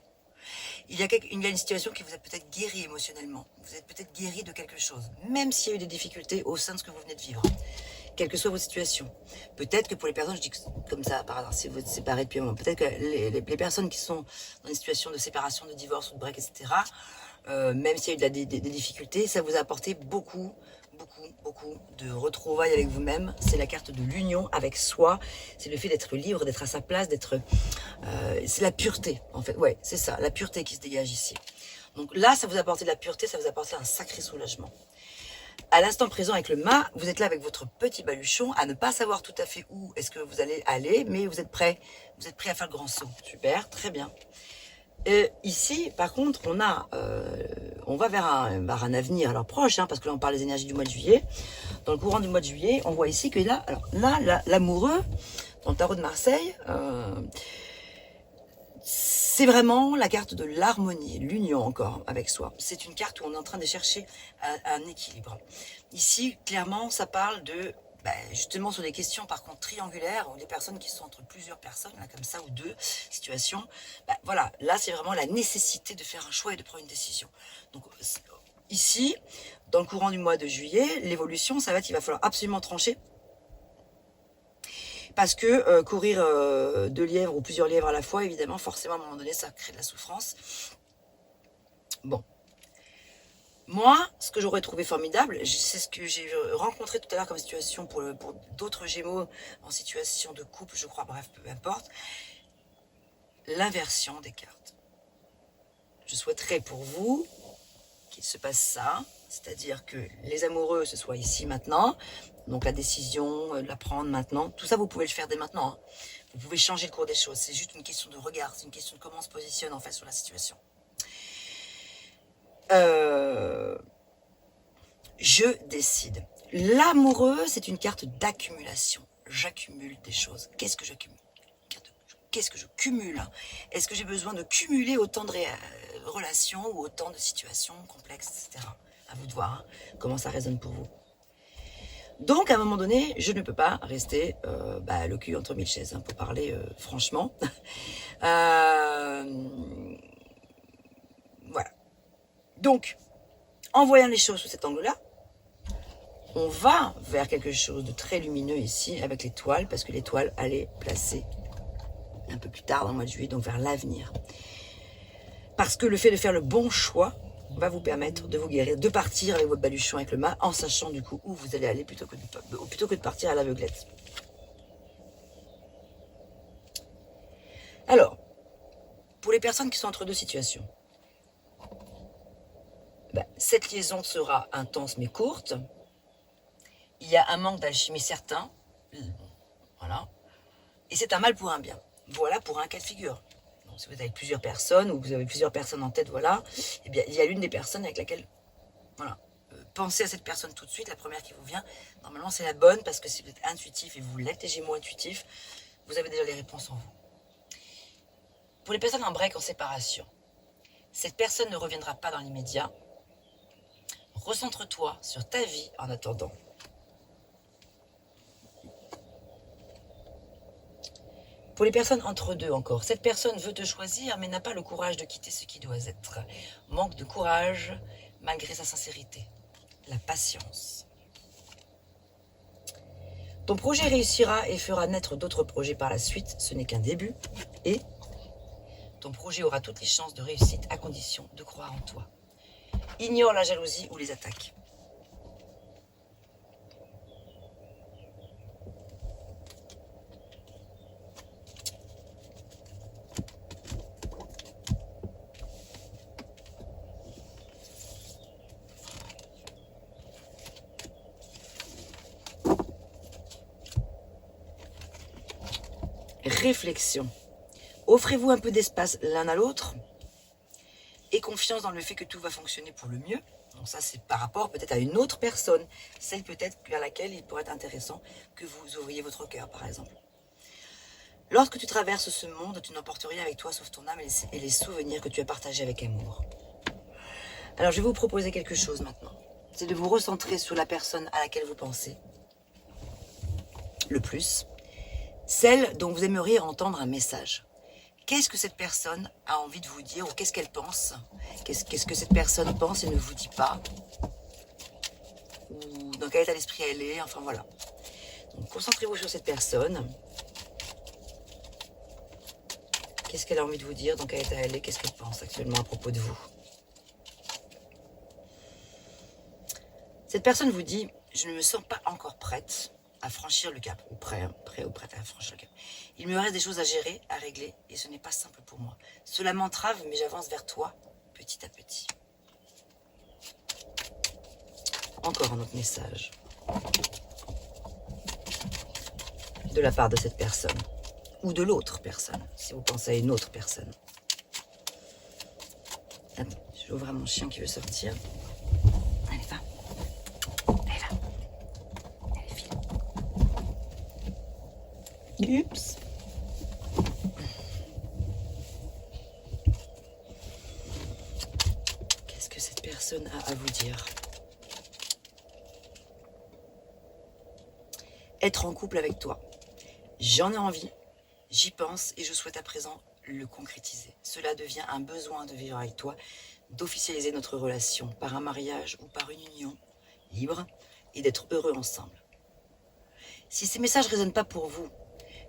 Il y a une situation qui vous a peut-être guéri émotionnellement. Vous êtes peut-être guéri de quelque chose, même s'il y a eu des difficultés au sein de ce que vous venez de vivre. Quelle que soit votre situation. Peut-être que pour les personnes, je dis comme ça par hasard, si vous êtes séparés depuis un moment, peut-être que les personnes qui sont dans une situation de séparation, de divorce ou de break, etc., même s'il y a eu des difficultés, ça vous a apporté beaucoup de retrouvailles avec vous-même. C'est la carte de l'union avec soi. C'est le fait d'être libre, d'être à sa place, c'est la pureté, en fait. Ouais, c'est ça, la pureté qui se dégage ici. Donc là, ça vous a apporté de la pureté, ça vous a apporté un sacré soulagement. À l'instant présent, avec le mât, vous êtes là avec votre petit baluchon, à ne pas savoir tout à fait où est-ce que vous allez aller, mais vous êtes prêt à faire le grand saut. Super, très bien. Ici, par contre, on va vers un avenir alors proche, hein, parce que là on parle des énergies du mois de juillet. Dans le courant du mois de juillet, on voit ici que là, alors là, l'amoureux, dans le tarot de Marseille, c'est vraiment la carte de l'harmonie, l'union encore avec soi. C'est une carte où on est en train de chercher un équilibre. Ici, clairement, ça parle de justement sur des questions par contre triangulaires, ou des personnes qui sont entre plusieurs personnes, là, comme ça, ou deux situations. Voilà, là c'est vraiment la nécessité de faire un choix et de prendre une décision. Donc ici, dans le courant du mois de juillet, l'évolution, ça va être, il va falloir absolument trancher. Parce que courir 2 lièvres ou plusieurs lièvres à la fois, évidemment, forcément, à un moment donné, ça crée de la souffrance. Bon. Moi, ce que j'aurais trouvé formidable, c'est ce que j'ai rencontré tout à l'heure comme situation pour d'autres Gémeaux en situation de couple, je crois, bref, peu importe, l'inversion des cartes. Je souhaiterais pour vous qu'il se passe ça, c'est-à-dire que les amoureux, ce soit ici maintenant, donc la décision, de la prendre maintenant, tout ça vous pouvez le faire dès maintenant. Hein. Vous pouvez changer le cours des choses, c'est juste une question de regard, c'est une question de comment on se positionne en fait sur la situation. Je décide. L'amoureux, c'est une carte d'accumulation. J'accumule des choses. Qu'est-ce que j'accumule? Qu'est-ce que je cumule? Est-ce que j'ai besoin de cumuler autant de relations ou autant de situations complexes, etc. À vous de voir hein, comment ça résonne pour vous. Donc, à un moment donné, je ne peux pas rester le cul entre mille chaises, hein, pour parler franchement. Voilà. Donc, en voyant les choses sous cet angle-là, on va vers quelque chose de très lumineux ici avec l'étoile, parce que l'étoile, elle est placée un peu plus tard dans le mois de juillet, donc vers l'avenir. Parce que le fait de faire le bon choix va vous permettre de vous guérir, de partir avec votre baluchon, avec le mât, en sachant du coup où vous allez aller plutôt que de partir à l'aveuglette. Alors, pour les personnes qui sont entre deux situations, cette liaison sera intense mais courte. Il y a un manque d'alchimie certain. Voilà. Et c'est un mal pour un bien. Voilà pour un cas de figure. Donc, si vous avez plusieurs personnes, ou vous avez plusieurs personnes en tête, voilà, eh bien, il y a l'une des personnes avec laquelle, voilà, pensez à cette personne tout de suite, la première qui vous vient. Normalement, c'est la bonne, parce que si vous êtes intuitif, et vous l'êtes, les Gémeaux intuitifs, vous avez déjà les réponses en vous. Pour les personnes en break, en séparation, cette personne ne reviendra pas dans l'immédiat. Recentre-toi sur ta vie en attendant. Pour les personnes entre deux encore, cette personne veut te choisir mais n'a pas le courage de quitter ce qui doit être. Manque de courage malgré sa sincérité. La patience. Ton projet réussira et fera naître d'autres projets par la suite, ce n'est qu'un début. Et ton projet aura toutes les chances de réussite à condition de croire en toi. Ignore la jalousie ou les attaques. Réflexion. Offrez-vous un peu d'espace l'un à l'autre et confiance dans le fait que tout va fonctionner pour le mieux. Donc ça, c'est par rapport peut-être à une autre personne, celle peut-être à laquelle il pourrait être intéressant que vous ouvriez votre cœur, par exemple. Lorsque tu traverses ce monde, tu n'emportes rien avec toi sauf ton âme et les souvenirs que tu as partagés avec amour. Alors, je vais vous proposer quelque chose maintenant. C'est de vous recentrer sur la personne à laquelle vous pensez le plus, celle dont vous aimeriez entendre un message. Qu'est-ce que cette personne a envie de vous dire ou qu'est-ce qu'elle pense? Qu'est-ce que cette personne pense et ne vous dit pas? Ou dans quel état d'esprit elle est? Enfin voilà. Donc concentrez-vous sur cette personne. Qu'est-ce qu'elle a envie de vous dire? Dans quel état elle est? Qu'est-ce qu'elle pense actuellement à propos de vous? Cette personne vous dit, je ne me sens pas encore prête à franchir le cap, ou prêt ou prête à franchir le cap. Il me reste des choses à gérer, à régler, et ce n'est pas simple pour moi. Cela m'entrave, mais j'avance vers toi, petit à petit. Encore un autre message. De la part de cette personne, ou de l'autre personne, si vous pensez à une autre personne. Attends, je vais ouvrir mon chien qui veut sortir. Allez, va. Allez, va. Allez, file. Oups. Qu'est-ce que cette personne a à vous dire? Être en couple avec toi. J'en ai envie, j'y pense et je souhaite à présent le concrétiser. Cela devient un besoin de vivre avec toi, d'officialiser notre relation par un mariage ou par une union libre et d'être heureux ensemble. Si ces messages ne résonnent pas pour vous,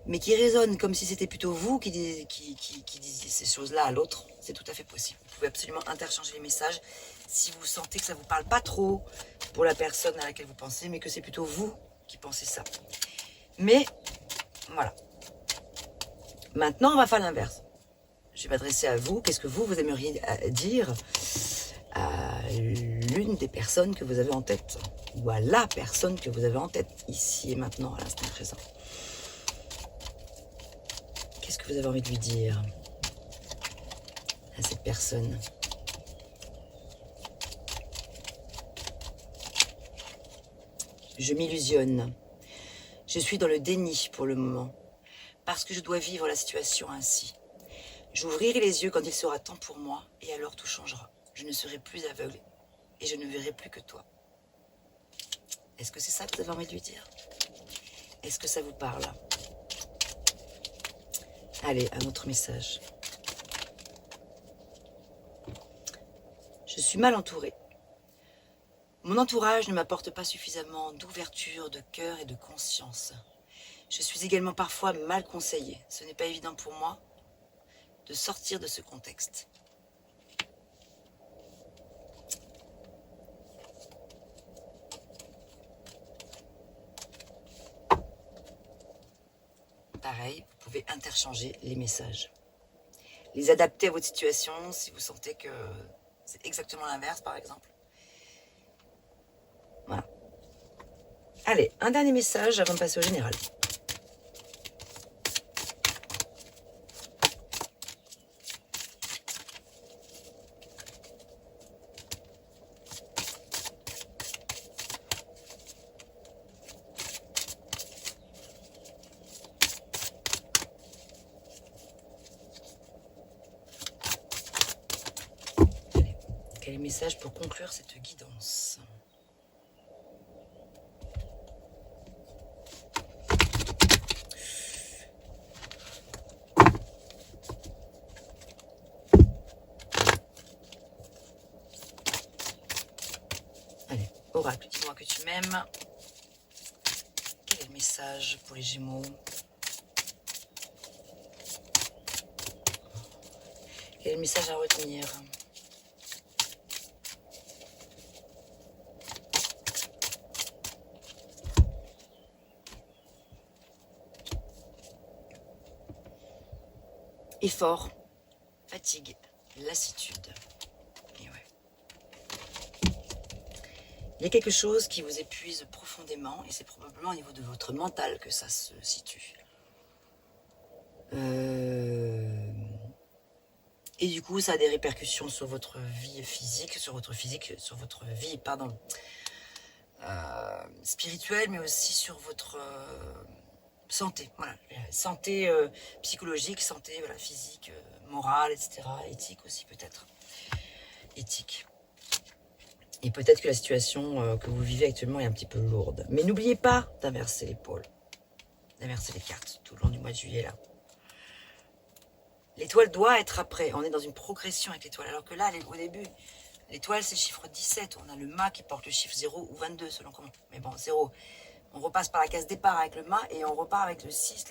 mais qui résonnent comme si c'était plutôt vous qui disiez ces choses-là à l'autre, c'est tout à fait possible. Vous pouvez absolument interchanger les messages si vous sentez que ça ne vous parle pas trop pour la personne à laquelle vous pensez, mais que c'est plutôt vous qui pensez ça. Mais, voilà. Maintenant, on va faire l'inverse. Je vais m'adresser à vous. Qu'est-ce que vous aimeriez dire à l'une des personnes que vous avez en tête, ou à la personne que vous avez en tête, ici et maintenant, à l'instant présent? Qu'est-ce que vous avez envie de lui dire à cette personne? Je m'illusionne. Je suis dans le déni pour le moment, parce que je dois vivre la situation ainsi. J'ouvrirai les yeux quand il sera temps pour moi, et alors tout changera. Je ne serai plus aveugle, et je ne verrai plus que toi. Est-ce que c'est ça que vous avez envie de lui dire? Est-ce que ça vous parle? Allez, un autre message. Je suis mal entourée. Mon entourage ne m'apporte pas suffisamment d'ouverture, de cœur et de conscience. Je suis également parfois mal conseillée. Ce n'est pas évident pour moi de sortir de ce contexte. Pareil, vous pouvez interchanger les messages. Les adapter à votre situation si vous sentez que c'est exactement l'inverse, par exemple. Voilà. Allez, un dernier message avant de passer au général. Allez, quel est le message pour conclure cette guidance ? Allez, oracle, dis-moi que tu m'aimes. Quel est le message pour les Gémeaux? Quel est le message à retenir? Effort, fatigue, lassitude. Et ouais. Il y a quelque chose qui vous épuise profondément et c'est probablement au niveau de votre mental que ça se situe. Et du coup, ça a des répercussions sur votre vie physique, sur votre vie, spirituelle, mais aussi sur votre santé. Voilà, santé psychologique, santé physique, morale, etc. Éthique aussi peut-être. Éthique. Et peut-être que la situation que vous vivez actuellement est un petit peu lourde. Mais n'oubliez pas d'inverser l'épaule, d'inverser les cartes tout le long du mois de juillet là. L'étoile doit être après. On est dans une progression avec l'étoile. Alors que là, au début, l'étoile, c'est le chiffre 17. On a le mât qui porte le chiffre 0 ou 22, selon comment. Mais bon, 0. On repasse par la case départ avec le mât et on repart avec le 6,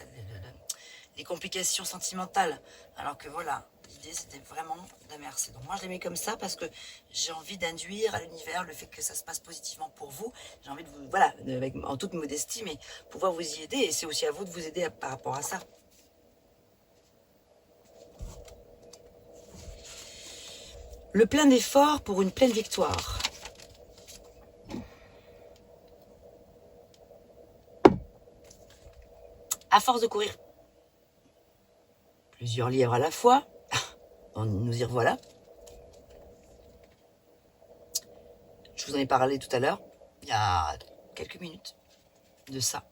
les complications sentimentales. Alors que voilà, l'idée, c'était vraiment d'inverser. Donc moi, je les mets comme ça parce que j'ai envie d'induire à l'univers le fait que ça se passe positivement pour vous. J'ai envie de vous, voilà, en toute modestie, mais pouvoir vous y aider. Et c'est aussi à vous de vous aider par rapport à ça. Le plein d'efforts pour une pleine victoire. À force de courir plusieurs lièvres à la fois, nous y revoilà. vous en ai parlé tout à l'heure, il y a quelques minutes de ça.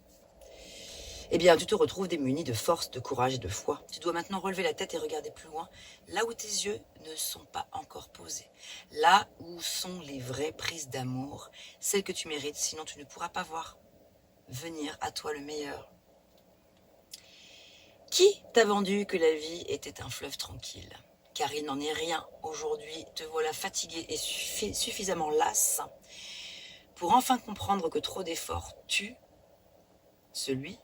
Eh bien, tu te retrouves démuni de force, de courage et de foi. Tu dois maintenant relever la tête et regarder plus loin, là où tes yeux ne sont pas encore posés. Là où sont les vraies prises d'amour, celles que tu mérites, sinon tu ne pourras pas voir venir à toi le meilleur. Qui t'a vendu que la vie était un fleuve tranquille? Car il n'en est rien. Aujourd'hui, te voilà fatigué et suffisamment lasse pour enfin comprendre que trop d'efforts tue celui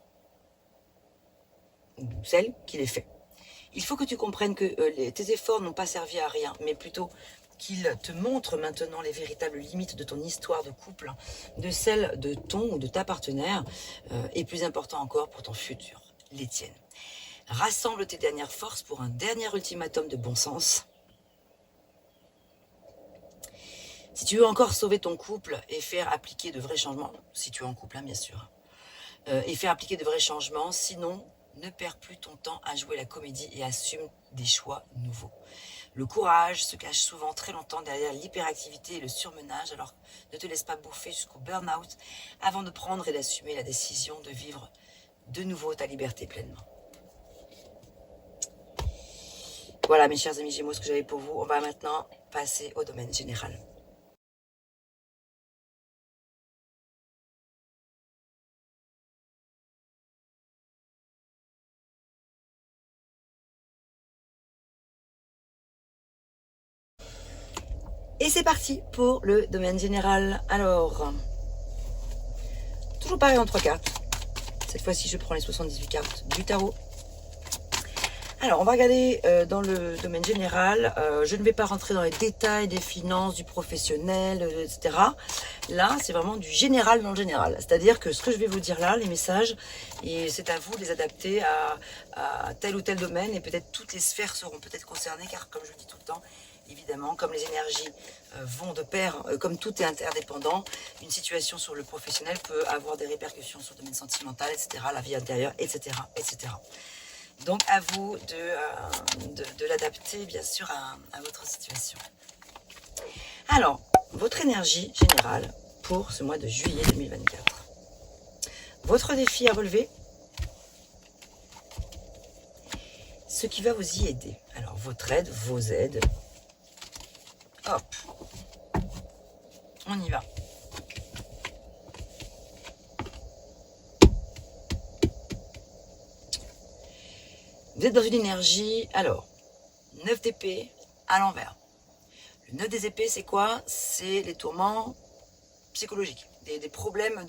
ou celle qui les fait. Il faut que tu comprennes que tes efforts n'ont pas servi à rien, mais plutôt qu'ils te montrent maintenant les véritables limites de ton histoire de couple, de celle de ton ou de ta partenaire, et plus important encore pour ton futur, les tiennes. Rassemble tes dernières forces pour un dernier ultimatum de bon sens. Si tu veux encore sauver ton couple et faire appliquer de vrais changements, si tu es en couple, hein, bien sûr, et faire appliquer de vrais changements, sinon, ne perds plus ton temps à jouer la comédie et assume des choix nouveaux. Le courage se cache souvent très longtemps derrière l'hyperactivité et le surmenage, alors ne te laisse pas bouffer jusqu'au burn-out avant de prendre et d'assumer la décision de vivre de nouveau ta liberté pleinement. Voilà mes chers amis Gémeaux, ce que j'avais pour vous. On va maintenant passer au domaine général. Et c'est parti pour le domaine général. Alors, toujours pareil en 3 cartes. Cette fois-ci, je prends les 78 cartes du tarot. Alors, on va regarder dans le domaine général. Je ne vais pas rentrer dans les détails des finances, du professionnel, etc. Là, c'est vraiment du général dans le général. C'est-à-dire que ce que je vais vous dire là, les messages, et c'est à vous de les adapter à tel ou tel domaine. Et peut-être toutes les sphères seront peut-être concernées, car comme je le dis tout le temps, évidemment, comme les énergies vont de pair, comme tout est interdépendant, une situation sur le professionnel peut avoir des répercussions sur le domaine sentimental, etc., la vie intérieure, etc., etc. Donc, à vous de l'adapter, bien sûr, à votre situation. Alors, votre énergie générale pour ce mois de juillet 2024. Votre défi à relever, ce qui va vous y aider. Alors, votre aide, vos aides. Hop, on y va. Vous êtes dans une énergie, alors, 9 d'épée à l'envers. Le 9 des épées, c'est quoi? C'est les tourments psychologiques, des problèmes pas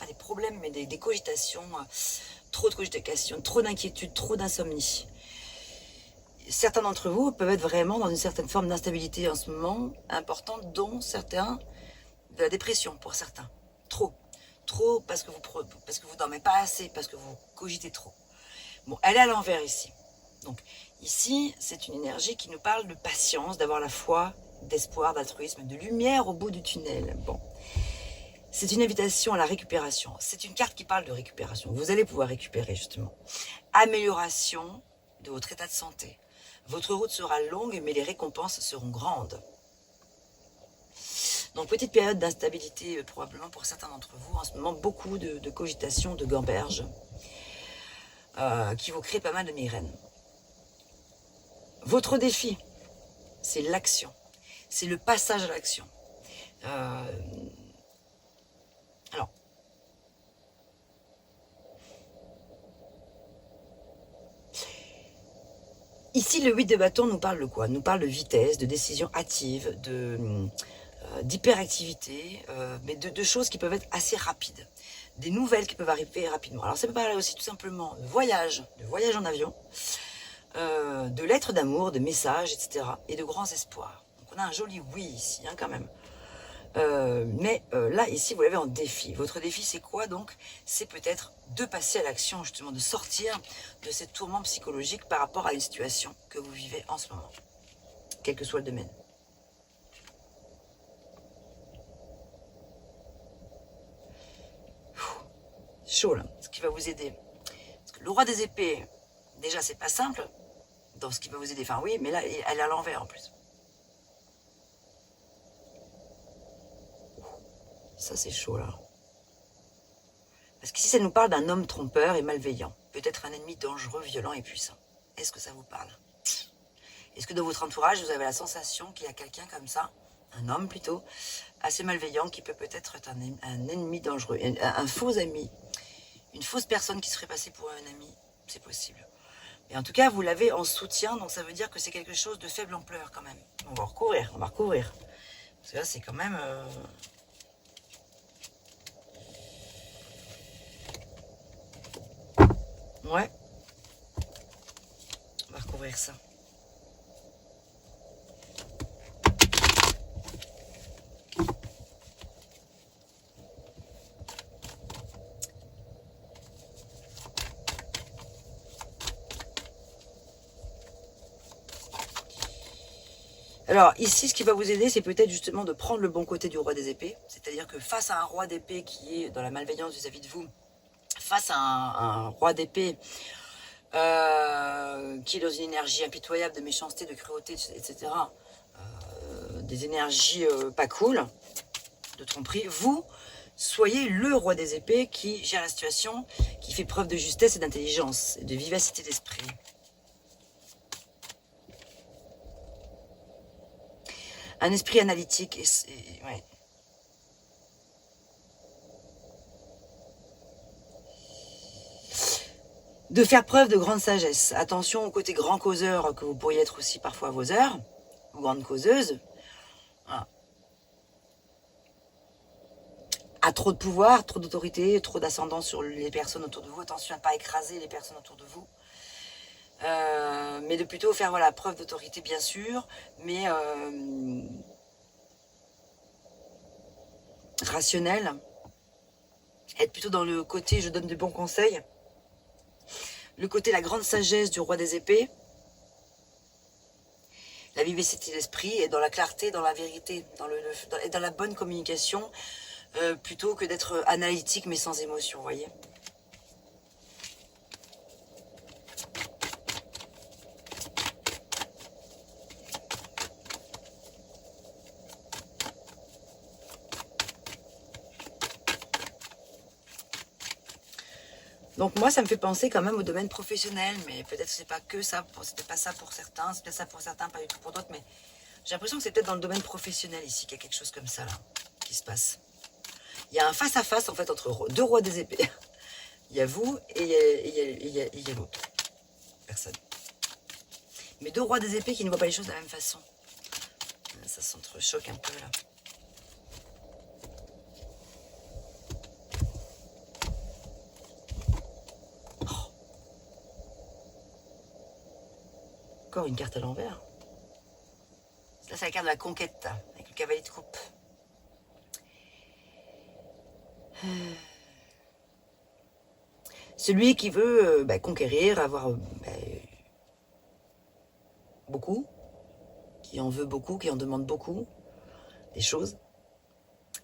des problèmes, mais des cogitations, trop de cogitations, trop d'inquiétude, trop d'insomnie. Certains d'entre vous peuvent être vraiment dans une certaine forme d'instabilité en ce moment importante, dont certains de la dépression pour certains. Trop parce que vous dormez pas assez, parce que vous cogitez trop. Bon, elle est à l'envers ici. Donc ici, c'est une énergie qui nous parle de patience, d'avoir la foi, d'espoir, d'altruisme, de lumière au bout du tunnel. Bon, c'est une invitation à la récupération. C'est une carte qui parle de récupération. Vous allez pouvoir récupérer justement. Amélioration de votre état de santé. Votre route sera longue, mais les récompenses seront grandes. Donc, petite période d'instabilité probablement pour certains d'entre vous. En ce moment, beaucoup de cogitation, de gamberges qui vous créent pas mal de migraines. Votre défi, c'est l'action. C'est le passage à l'action. Alors, ici, le 8 de bâton nous parle de quoi? Nous parle de vitesse, de décision hâtive, d'hyperactivité, mais de choses qui peuvent être assez rapides. Des nouvelles qui peuvent arriver rapidement. Alors ça peut parler aussi tout simplement de voyage en avion, de lettres d'amour, de messages, etc. et de grands espoirs. Donc on a un joli oui ici, hein, quand même. Mais là, ici, vous l'avez en défi. Votre défi, c'est quoi donc? C'est peut-être de passer à l'action, justement, de sortir de ces tourments psychologiques par rapport à une situation que vous vivez en ce moment, quel que soit le domaine. Chaud là, ce qui va vous aider. Parce que le roi des épées, déjà c'est pas simple dans ce qui va vous aider. Enfin oui, mais là elle est à l'envers en plus. Ça, c'est chaud, là. Parce qu'ici, ça nous parle d'un homme trompeur et malveillant. Peut-être un ennemi dangereux, violent et puissant. Est-ce que ça vous parle? Est-ce que dans votre entourage, vous avez la sensation qu'il y a quelqu'un comme ça, un homme plutôt, assez malveillant, qui peut peut-être être un ennemi dangereux, un faux ami, une fausse personne qui se ferait passer pour un ami? C'est possible. Mais en tout cas, vous l'avez en soutien, donc ça veut dire que c'est quelque chose de faible ampleur quand même. On va recouvrir, on va recouvrir. Parce que là, c'est quand même... Ouais. On va recouvrir ça. Alors ici, ce qui va vous aider, c'est peut-être justement de prendre le bon côté du roi des épées. C'est-à-dire que face à un roi d'épée qui est dans la malveillance vis-à-vis de vous, face à un roi d'épée qui est dans une énergie impitoyable de méchanceté, de cruauté, etc., des énergies pas cool, de tromperie, vous soyez le roi des épées qui gère la situation, qui fait preuve de justesse et d'intelligence, et de vivacité d'esprit. Un esprit analytique, ouais. De faire preuve de grande sagesse. Attention au côté grand causeur que vous pourriez être aussi parfois à vos heures, ou grande causeuse. Voilà. À trop de pouvoir, trop d'autorité, trop d'ascendant sur les personnes autour de vous. Attention à ne pas écraser les personnes autour de vous. Mais de plutôt faire voilà, preuve d'autorité bien sûr, mais rationnel. Être plutôt dans le côté je donne de bons conseils. Le côté la grande sagesse du roi des épées. La vivacité d'esprit et dans la clarté, dans la vérité, dans la bonne communication, plutôt que d'être analytique mais sans émotion, vous voyez. Donc moi, ça me fait penser quand même au domaine professionnel, mais peut-être c'est pas que ça, c'était pas ça pour certains, c'est peut-être ça pour certains, pas du tout pour d'autres, mais j'ai l'impression que c'est peut-être dans le domaine professionnel ici qu'il y a quelque chose comme ça là, qui se passe. Il y a un face-à-face en fait entre deux rois des épées. Il y a vous et il y a l'autre personne. Mais deux rois des épées qui ne voient pas les choses de la même façon. Ça s'entrechoque un peu là. Encore une carte à l'envers. Là, c'est la carte de la conquête, avec le cavalier de coupe. Celui qui veut conquérir, avoir beaucoup, qui en veut beaucoup, qui en demande beaucoup, des choses,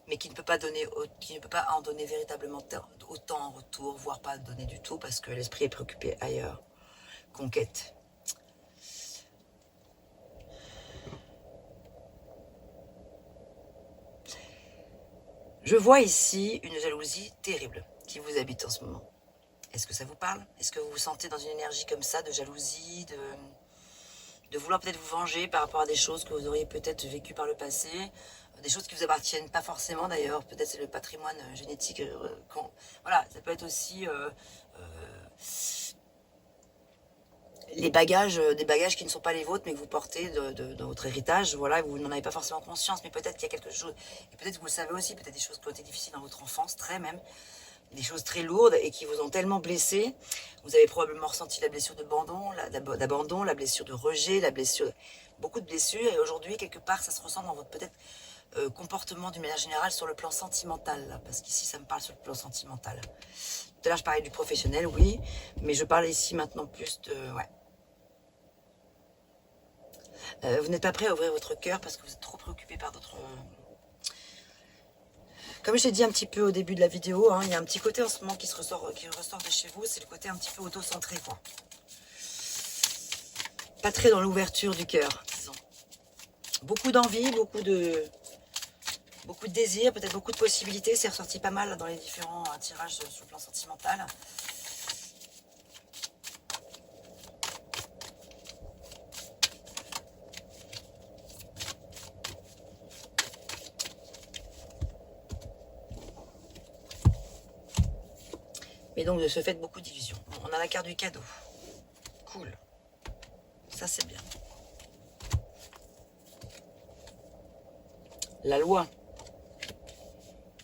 mais qui ne peut pas donner, qui ne peut pas en donner véritablement autant en retour, voire pas donner du tout, parce que l'esprit est préoccupé ailleurs. Conquête. Je vois ici une jalousie terrible qui vous habite en ce moment. Est-ce que ça vous parle? Est-ce que vous vous sentez dans une énergie comme ça, de jalousie, de vouloir peut-être vous venger par rapport à des choses que vous auriez peut-être vécues par le passé, des choses qui vous appartiennent pas forcément d'ailleurs, peut-être c'est le patrimoine génétique. Voilà, ça peut être aussi les bagages, des bagages qui ne sont pas les vôtres, mais que vous portez dans votre héritage, voilà, vous n'en avez pas forcément conscience, mais peut-être qu'il y a quelque chose, et peut-être vous le savez aussi, peut-être des choses qui ont été difficiles dans votre enfance, très même, des choses très lourdes et qui vous ont tellement blessé. Vous avez probablement ressenti la blessure d'abandon, la blessure de rejet, la blessure, beaucoup de blessures, et aujourd'hui, quelque part, ça se ressent dans votre peut-être comportement d'une manière générale sur le plan sentimental, là, parce qu'ici, ça me parle sur le plan sentimental. Tout à l'heure, je parlais du professionnel, oui, mais je parle ici maintenant plus de... Ouais. Vous n'êtes pas prêt à ouvrir votre cœur parce que vous êtes trop préoccupé par d'autres... Comme je l'ai dit un petit peu au début de la vidéo, hein, il y a un petit côté en ce moment qui ressort de chez vous, c'est le côté un petit peu auto-centré, quoi. Pas très dans l'ouverture du cœur, disons. Beaucoup d'envie, beaucoup de Beaucoup de désirs, peut-être beaucoup de possibilités. C'est ressorti pas mal dans les différents tirages sur le plan sentimental. Mais donc de ce fait, beaucoup d'illusions. On a la carte du cadeau. Cool. Ça, c'est bien. La loi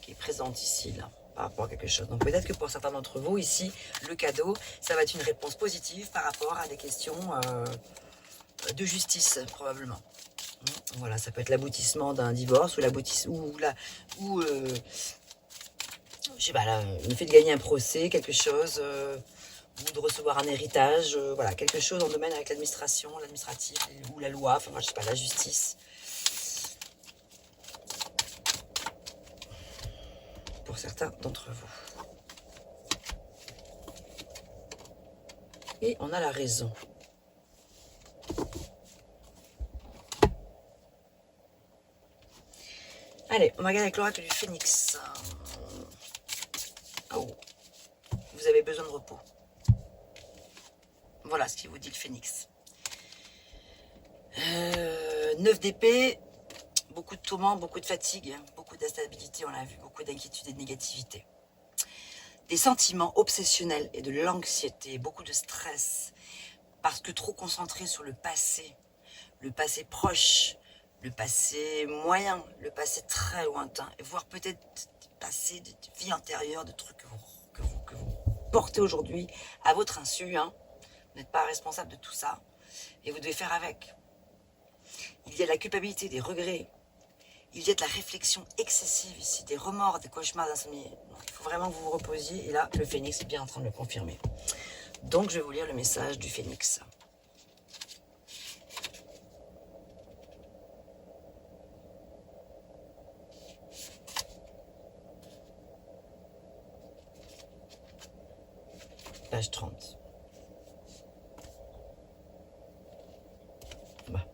qui est présente ici, là, par rapport à quelque chose. Donc peut-être que pour certains d'entre vous, ici, le cadeau, ça va être une réponse positive par rapport à des questions de justice, probablement. Voilà, ça peut être l'aboutissement d'un divorce ou je sais pas, là, le fait de gagner un procès, quelque chose, ou de recevoir un héritage, voilà, quelque chose en domaine avec l'administration, l'administratif, ou la loi, enfin moi je sais pas, la justice. Pour certains d'entre vous. Et on a la raison. Allez, on va regarder avec l'oracle du Phénix. Oh, vous avez besoin de repos. Voilà ce qu'il vous dit le Phénix. 9 d'épée, beaucoup de tourments, beaucoup de fatigue, beaucoup d'instabilité, on l'a vu, beaucoup d'inquiétude et de négativité. Des sentiments obsessionnels et de l'anxiété, beaucoup de stress, parce que trop concentré sur le passé proche, le passé moyen, le passé très lointain, voire peut-être des passés de vie antérieure, de trucs que vous portez aujourd'hui à votre insu. Hein. Vous n'êtes pas responsable de tout ça et vous devez faire avec. Il y a de la culpabilité, des regrets. Il y a de la réflexion excessive ici, des remords, des cauchemars, d'insomnie. Il faut vraiment que vous vous reposiez. Et là, le Phénix est bien en train de le confirmer. Donc, je vais vous lire le message du Phénix. Page 30. Bah.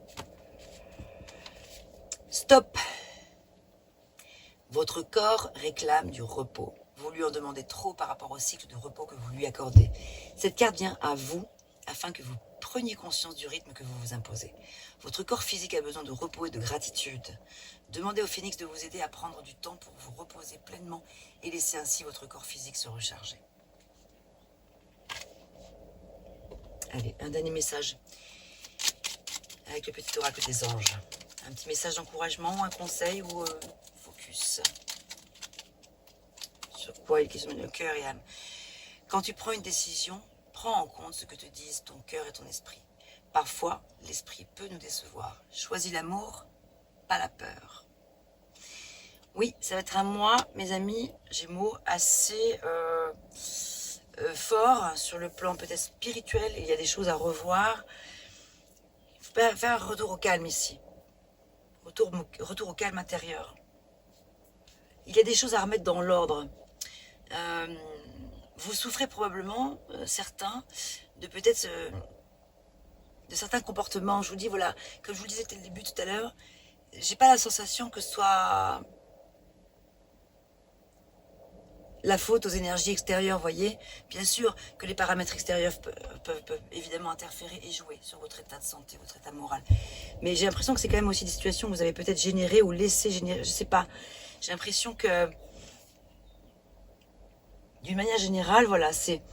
Stop. Votre corps réclame du repos. Vous lui en demandez trop par rapport au cycle de repos que vous lui accordez. Cette carte vient à vous afin que vous preniez conscience du rythme que vous vous imposez. Votre corps physique a besoin de repos et de gratitude. Demandez au Phénix de vous aider à prendre du temps pour vous reposer pleinement et laisser ainsi votre corps physique se recharger. Allez, un dernier message avec le petit oracle des anges. Un petit message d'encouragement, un conseil ou focus. Sur quoi il questionne le cœur et âme. Quand tu prends une décision, prends en compte ce que te disent ton cœur et ton esprit. Parfois, l'esprit peut nous décevoir. Choisis l'amour, pas la peur. Oui, ça va être un mois, mes amis, Gémeaux, assez fort sur le plan peut-être spirituel. Il y a des choses à revoir. Il faut faire un retour au calme ici. Retour au calme intérieur. Il y a des choses à remettre dans l'ordre. Vous souffrez probablement, certains, de peut-être de certains comportements. Je vous dis, voilà, comme je vous le disais dès le début tout à l'heure, j'ai pas la sensation que ce soit la faute aux énergies extérieures, voyez. Bien sûr que les paramètres extérieurs peuvent évidemment interférer et jouer sur votre état de santé, votre état moral. Mais j'ai l'impression que c'est quand même aussi des situations que vous avez peut-être générées ou laissé générer, je sais pas. J'ai l'impression que, d'une manière générale, voilà, c'est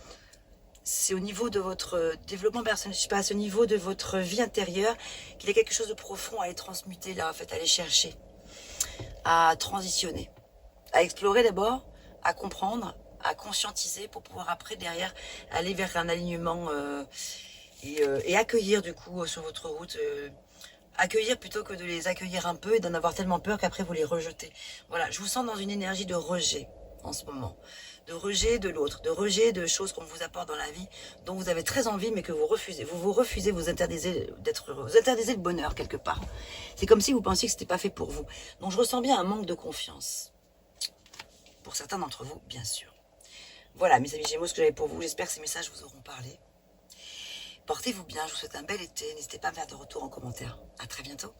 au niveau de votre développement personnel, je sais pas, à ce niveau de votre vie intérieure, qu'il y a quelque chose de profond à aller transmuter là, en fait, à aller chercher, à transitionner, à explorer d'abord, à comprendre, à conscientiser pour pouvoir après, derrière, aller vers un alignement et accueillir du coup sur votre route, accueillir plutôt que de les accueillir un peu et d'en avoir tellement peur qu'après vous les rejetez. Voilà, je vous sens dans une énergie de rejet en ce moment, de rejet de l'autre, de rejet de choses qu'on vous apporte dans la vie, dont vous avez très envie mais que vous refusez. Vous refusez, vous interdisez d'être heureux, vous interdisez le bonheur quelque part. C'est comme si vous pensiez que c'était pas fait pour vous. Donc je ressens bien un manque de confiance. Pour certains d'entre vous, bien sûr. Voilà, mes amis Gémeaux, ce que j'avais pour vous. J'espère que ces messages vous auront parlé. Portez-vous bien, je vous souhaite un bel été. N'hésitez pas à me faire de retour en commentaire. À très bientôt.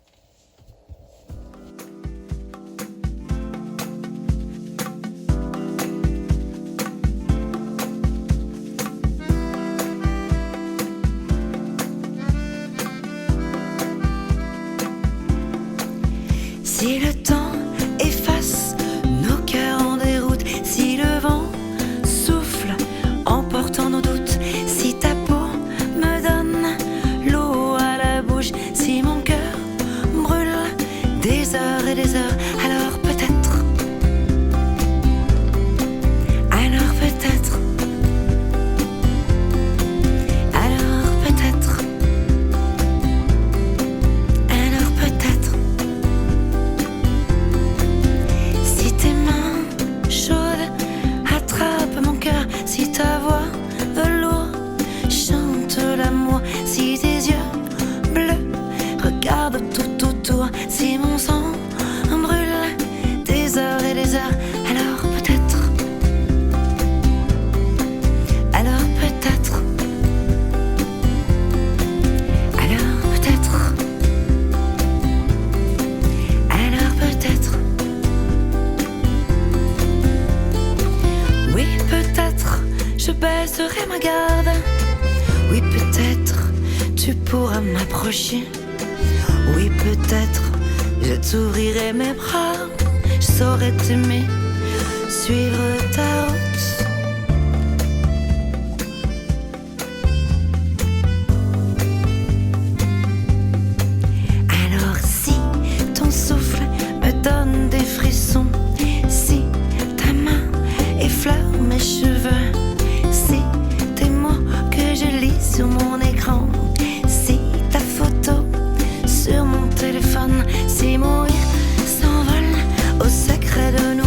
Oui, peut-être tu pourras m'approcher. Oui, peut-être je t'ouvrirai mes bras. Je saurais t'aimer, suivre ta route. Alors si ton souffle me donne des frissons, si ta main effleure mes cheveux, si tes mots que je lis sur mon écran, si ta photo sur mon téléphone, si mon rire s'envole au secret de nous.